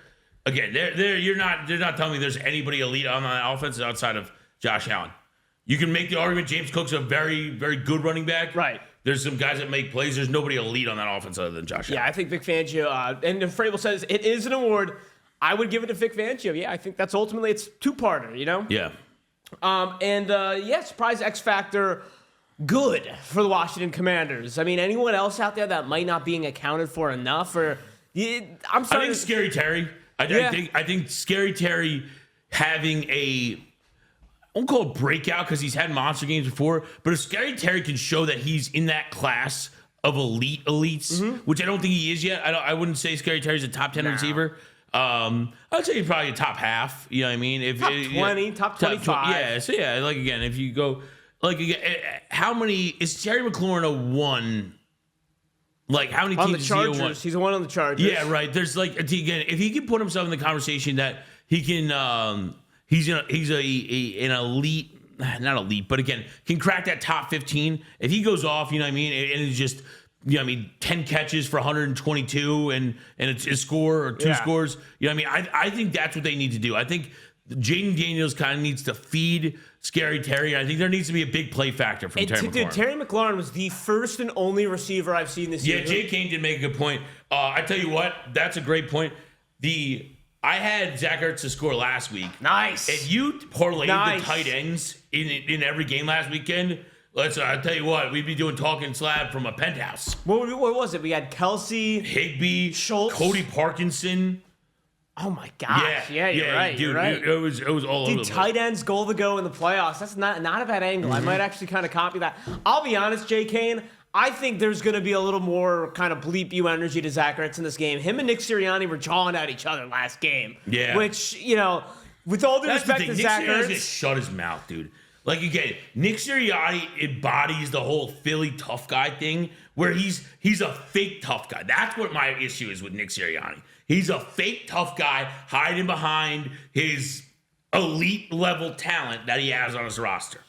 Again, they're not telling me there's anybody elite on that offense outside of Josh Allen. You can make the argument James Cook's a very, very good running back. Right. There's some guys that make plays. There's nobody elite on that offense other than Josh Allen. Yeah, I think Vic Fangio, and if Frable says it is an award, I would give it to Vic Fangio. Yeah, I think that's ultimately, it's two-parter, you know? Yeah. Surprise X Factor, good for the Washington Commanders. I mean, anyone else out there that might not being accounted for enough? I think Scary Terry. I think Scary Terry having won't call it breakout because he's had monster games before, but if Scary Terry can show that he's in that class of elites, which I don't think he is yet. I wouldn't say Scary Terry's a top 10 receiver. I'd say he's probably a top half. You know what I mean? If top 20, top 25. Yeah. So yeah, like again, if you go like again, how many is Terry McLaurin a one? Like how many teams on the is he a one? Chargers? He's a one on the Chargers. Yeah, right. There's like again, if he can put himself in the conversation that he can, he's an elite. Not elite, but again, can crack that top 15. If he goes off, you know what I mean, and it's just, you know what I mean, 10 catches for 122 and it's a score or two scores, you know what I mean? I think that's what they need to do. I think Jayden Daniels kind of needs to feed Scary Terry. I think there needs to be a big play factor from Terry McLaurin. Dude, Terry McLaurin was the first and only receiver I've seen this year. Yeah, Jay Kane did make a good point. I tell you what, that's a great point. I had Zach Ertz to score last week. Nice. And you parlayed the tight ends in every game last weekend. I'll tell you what, we'd be doing Talkin Slab from a penthouse. What was it? We had Kelsey, Higbee, Schultz, Cody Parkinson. Oh my gosh! Yeah, you're right. Dude, you're right. It was all over the place. Tight ends goal to go in the playoffs. That's not a bad angle. I might actually kind of copy that. I'll be honest, Jay Kane. I think there's going to be a little more kind of bleep you energy to Zach Ertz in this game. Him and Nick Sirianni were jawing at each other last game. Yeah. Which, you know, with all due respect to Zach Nick Sirianni's Ertz. gonna shut his mouth, dude. Like, again, Nick Sirianni embodies the whole Philly tough guy thing where he's a fake tough guy. That's what my issue is with Nick Sirianni. He's a fake tough guy hiding behind his elite level talent that he has on his roster.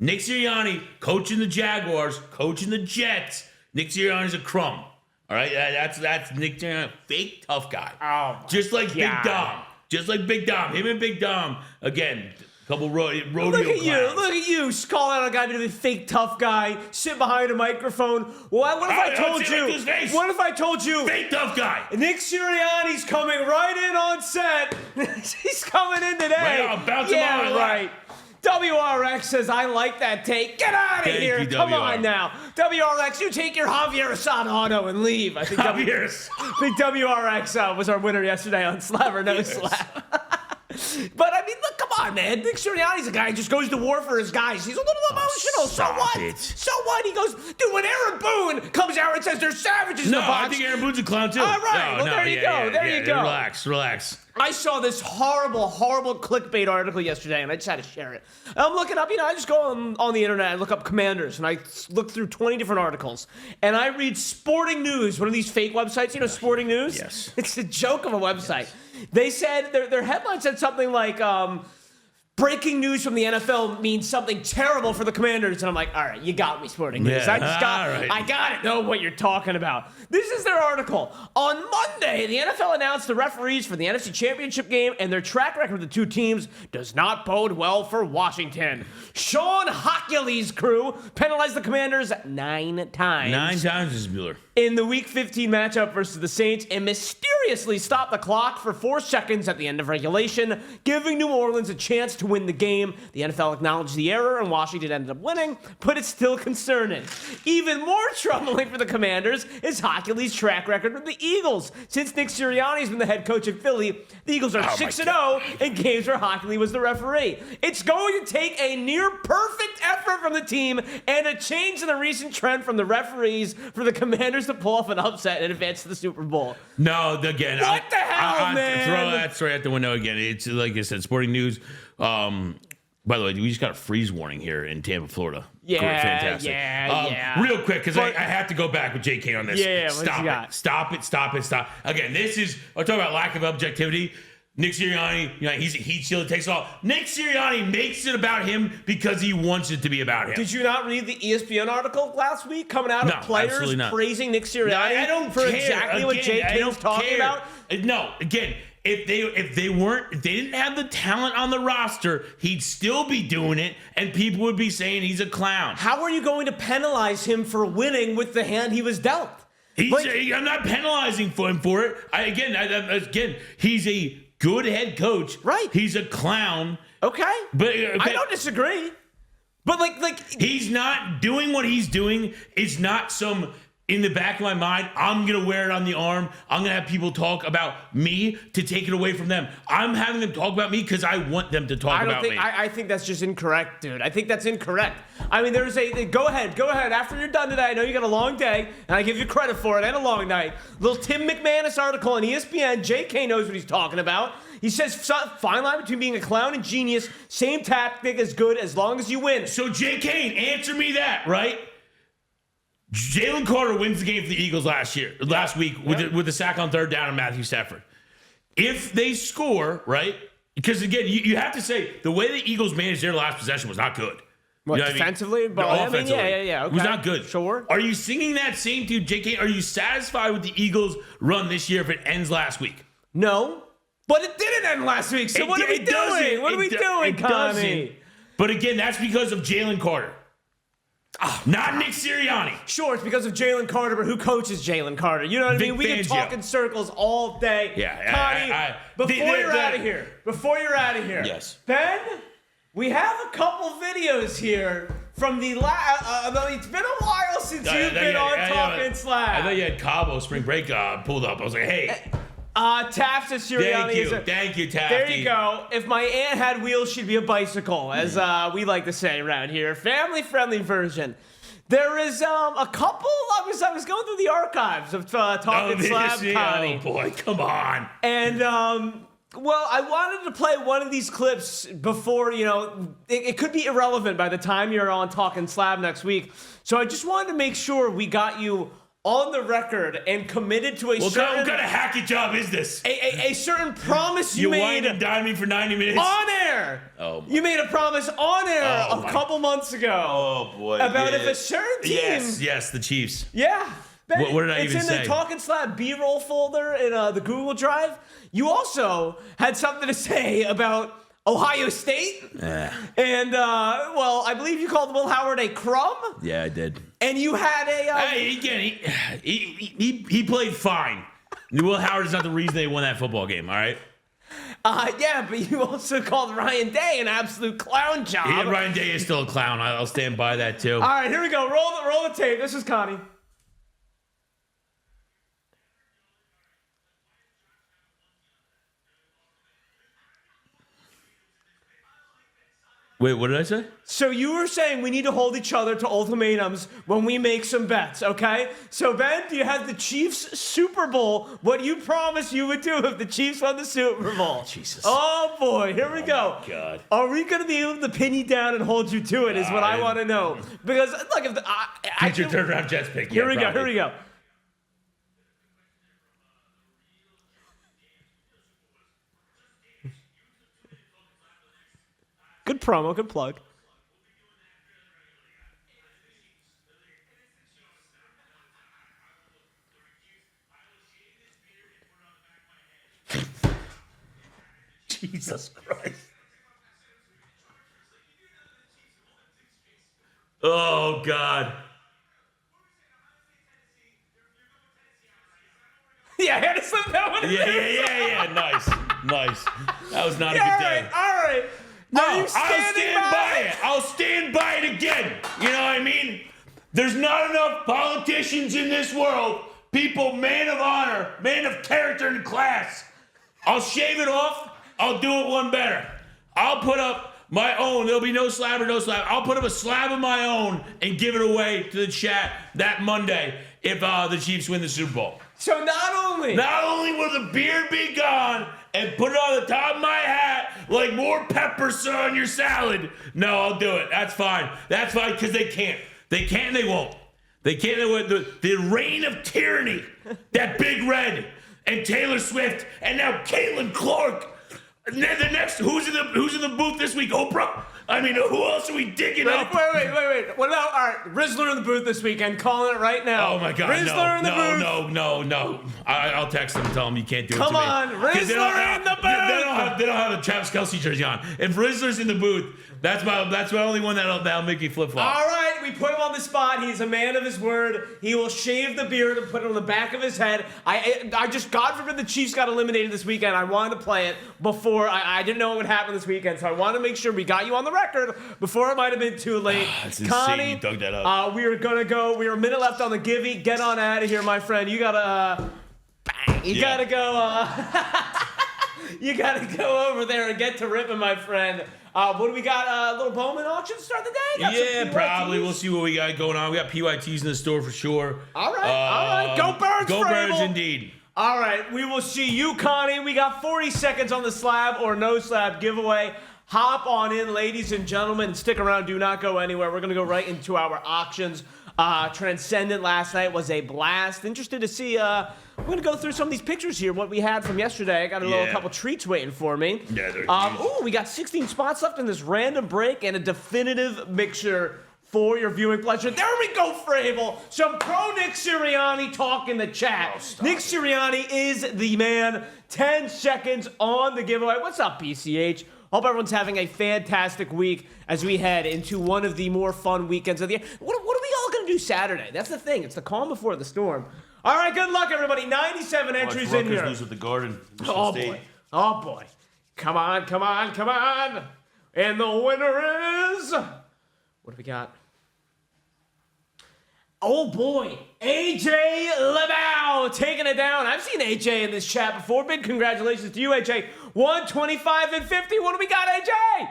Nick Sirianni coaching the Jaguars, coaching the Jets. Nick Sirianni's a crumb. All right, that's Nick Sirianni, fake tough guy. Oh, just like God. Big Dom, just like Big Dom. Him and Big Dom again. Couple rodeo Look at clowns. look at you, call out a guy to be a fake tough guy, sit behind a microphone. What if I told you? What if I told you? Fake tough guy. Nick Sirianni's coming right in on set. He's coming in today. Right, I'll bounce him on my lap. right. WRX says, I like that take. Get out of here. Come on now. WRX, you take your Javier Assad auto and leave. I think WRX was our winner yesterday on Slab or No Slab. But I mean, look, come on, man. Nick Sirianni's a guy who just goes to war for his guys. He's a little emotional. So what? So what? He goes, dude, when Aaron Boone comes out and says there's savages in the box. I think Aaron Boone's a clown too. All right. There you go. There you go. Relax. I saw this horrible clickbait article yesterday, and I just had to share it. I'm looking up, I just go on the internet and look up Commanders, and I look through 20 different articles, and I read Sporting News, one of these fake websites, Sporting News? Yes. It's a joke of a website. Yes. They said, their headline said something like, breaking news from the NFL means something terrible for the Commanders. And I'm like, all right, you got me, Sporting News. Yeah, I got to know what you're talking about. This is their article. On Monday, the NFL announced the referees for the NFC Championship game, and their track record of the two teams does not bode well for Washington. Sean Hochuley's crew penalized the Commanders 9 times. 9 times is Bueller. In the Week 15 matchup versus the Saints, and mysteriously stopped the clock for 4 seconds at the end of regulation, giving New Orleans a chance to win the game. The NFL acknowledged the error, and Washington ended up winning, but it's still concerning. Even more troubling for the Commanders is Hochuley's track record with the Eagles. Since Nick Sirianni's been the head coach of Philly, the Eagles are 6-0 in games where Hochuley was the referee. It's going to take a near-perfect effort from the team and a change in the recent trend from the referees for the Commanders to pull off an upset and advance to the Super Bowl. No, again. What the hell, man? Throw that straight out the window again. It's like I said, Sporting News. By the way, we just got a freeze warning here in Tampa, Florida. Yeah, fantastic. Yeah. Real quick, because I have to go back with JK on this. Yeah, Stop it. Again, I'm talking about lack of objectivity. Nick Sirianni, he's a heat shield, takes it all. Nick Sirianni makes it about him because he wants it to be about him. Did you not read the ESPN article last week coming out of players praising Nick Sirianni I don't for care. exactly what JK was talking about? No, again, if they didn't have the talent on the roster, he'd still be doing it, and people would be saying he's a clown. How are you going to penalize him for winning with the hand he was dealt? I'm not penalizing him for it. Again, he's a good head coach. Right. He's a clown. Okay. But I don't disagree. But like he's not doing what he's doing is not some in the back of my mind, I'm going to wear it on the arm. I'm going to have people talk about me to take it away from them. I'm having them talk about me because I want them to talk about me. I think that's just incorrect, dude. I think that's incorrect. I mean, there's go ahead. After you're done today, I know you got a long day, and I give you credit for it and a long night. Little Tim McManus article on ESPN. JK knows what he's talking about. He says, fine line between being a clown and genius. Same tactic is good as long as you win. So, JK, answer me that, right? Jalen Carter wins the game for the Eagles last week with the sack on third down on Matthew Stafford. If they score, right? Because again, you have to say the way the Eagles managed their last possession was not good. What, you know defensively? What I mean? Offensively. Yeah. Okay. It was not good. Sure. Are you singing that same to JK? Are you satisfied with the Eagles' run this year if it ends last week? No. But it didn't end last week, so what are we doing? What are we doing, Connie? But again, that's because of Jalen Carter. Not Nick Sirianni. Sure, it's because of Jalen Carter, but who coaches Jalen Carter? You know what I mean? We can talk in circles all day. Yeah. Connie, before you're out of here. Yes. Ben, we have a couple videos here from the it's been a while since you've been on Talkin Slab. I thought you had Cabo spring break pulled up. I was like, hey. Taft is Sirianni. Thank you, Taft. There you go. If my aunt had wheels, she'd be a bicycle, as we like to say around here. Family-friendly version. There is a couple. I was going through the archives of Talkin Slab, Connie. Oh boy, come on. And well, I wanted to play one of these clips before, it could be irrelevant by the time you're on Talkin Slab next week. So I just wanted to make sure we got you on the record and committed to what kind of hacky job is this? A certain promise you made. You whined and dined me for 90 minutes? On air! Oh, you made a promise on air a couple months ago. Oh, boy. About if a certain team... Yes, the Chiefs. Yeah. What did I even say? It's in the Talkin Slab B-roll folder in the Google Drive. You also had something to say about Ohio State. Yeah. And, I believe you called Will Howard a crumb. Yeah, I did. And you had a... Hey, again, he played fine. Will Howard is not the reason they won that football game, all right? Yeah, but you also called Ryan Day an absolute clown job. Yeah, Ryan Day is still a clown. I'll stand by that, too. All right, here we go. Roll the tape. This is Connie. Wait, what did I say? So you were saying we need to hold each other to ultimatums when we make some bets, okay? So, Ben, do you have the Chiefs Super Bowl, what you promised you would do if the Chiefs won the Super Bowl? Jesus. Oh, boy, here we go. My God. Are we going to be able to pin you down and hold you to it is what I want to know. Because, look, if your third-round Jets pick. Here we go. Good promo, good plug. Jesus Christ. Oh, God. Yeah, I had to slip that one in there. Yeah. Nice. That was not a good day. All right. No, I'll stand by it again. You know what I mean? There's not enough politicians in this world, people, man of honor, man of character and class. I'll shave it off. I'll do it one better. I'll put up my own. There'll be no slab. I'll put up a slab of my own and give it away to the chat that Monday if the Chiefs win the Super Bowl. So not only will the beard be gone and put it on the top of my hat like more peppers on your salad. No, I'll do it. That's fine. Because they can't. They can't and they won't. They can't. They won't. The reign of tyranny. That Big Red and Taylor Swift and now Caitlin Clark. And then the next, who's in the booth this week? Oprah? I mean, who else are we digging up? Wait. What about, all right, Rizzler in the booth this weekend, calling it right now. Oh, my God, Rizzler in the booth. No. I'll text them and tell them you can't do it to me. Come on, Rizzler in the booth. They don't have a Travis Kelce jersey on. If Rizzler's in the booth, that's my only one that'll make me flip-flop. All right, we put him on the spot. He's a man of his word. He will shave the beard and put it on the back of his head. I just, God forbid the Chiefs got eliminated this weekend. I wanted to play it before before. I didn't know what would happen this weekend, so I want to make sure we got you on the record before it might have been too late. It's insane Connie, you dug that up. we are going to go. We are a minute left on the givey. Get on out of here, my friend. You got to... bang. You got to go... you got to go over there and get to ripping, my friend. What do we got? A little Bowman auction to start the day? Got yeah, probably. We'll see what we got going on. We got PYTs in the store for sure. All right. Go Birds, Go Vrabel. Birds, indeed. All right, we will see you, Connie. We got 40 seconds on the slab or no slab giveaway. Hop on in, ladies and gentlemen, and stick around. Do not go anywhere. We're going to go right into our auctions. Transcendent last night was a blast. Interested to see... we're going to go through some of these pictures here, what we had from yesterday. I got a couple treats waiting for me. Yeah, they're we got 16 spots left in this random break and a definitive mixture for your viewing pleasure. There we go, Vrabel. Some pro Nick Sirianni talk in the chat. Nick Sirianni is the man. 10 seconds on the giveaway. What's up, BCH? Hope everyone's having a fantastic week as we head into one of the more fun weekends of the year. What are we all going to do Saturday? That's the thing. It's the calm before the storm. All right, good luck, everybody. 97 entries in here. Lose with the Garden. Oh, boy. Oh, boy. Come on. And the winner is... what do we got? Oh, boy. AJ Lebao taking it down. I've seen AJ in this chat before. Big congratulations to you, AJ. 125 and 50. What do we got, AJ?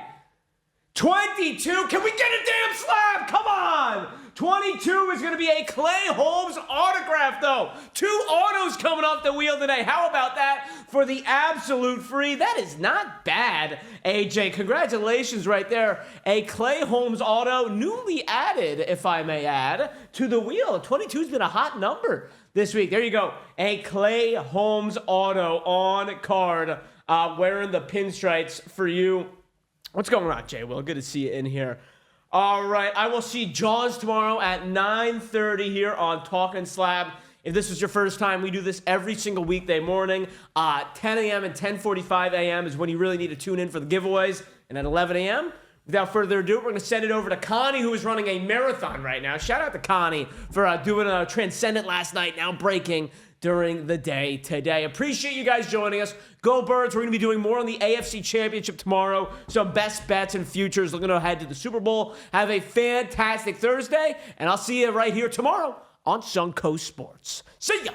22. Can we get a damn slab? Come on. 22 is going to be a Clay Holmes autograph, though. 2 autos coming off the wheel today. How about that for the absolute free? That is not bad, AJ. Congratulations right there. A Clay Holmes auto, newly added, if I may add, to the wheel. 22's been a hot number this week. There you go. A Clay Holmes auto on card, wearing the pinstripes for you. What's going on, Jay Will? Good to see you in here. All right, I will see Jaws tomorrow at 9:30 here on Talkin Slab. If this is your first time, we do this every single weekday morning. 10 a.m. and 10:45 a.m. is when you really need to tune in for the giveaways. And at 11 a.m., without further ado, we're going to send it over to Connie, who is running a marathon right now. Shout out to Connie for doing a Transcendent last night, now breaking during the day today. Appreciate you guys joining us. Go Birds. We're going to be doing more on the AFC Championship tomorrow. Some best bets and futures looking ahead to the Super Bowl. Have a fantastic Thursday, and I'll see you right here tomorrow on Suncoast Sports. See ya!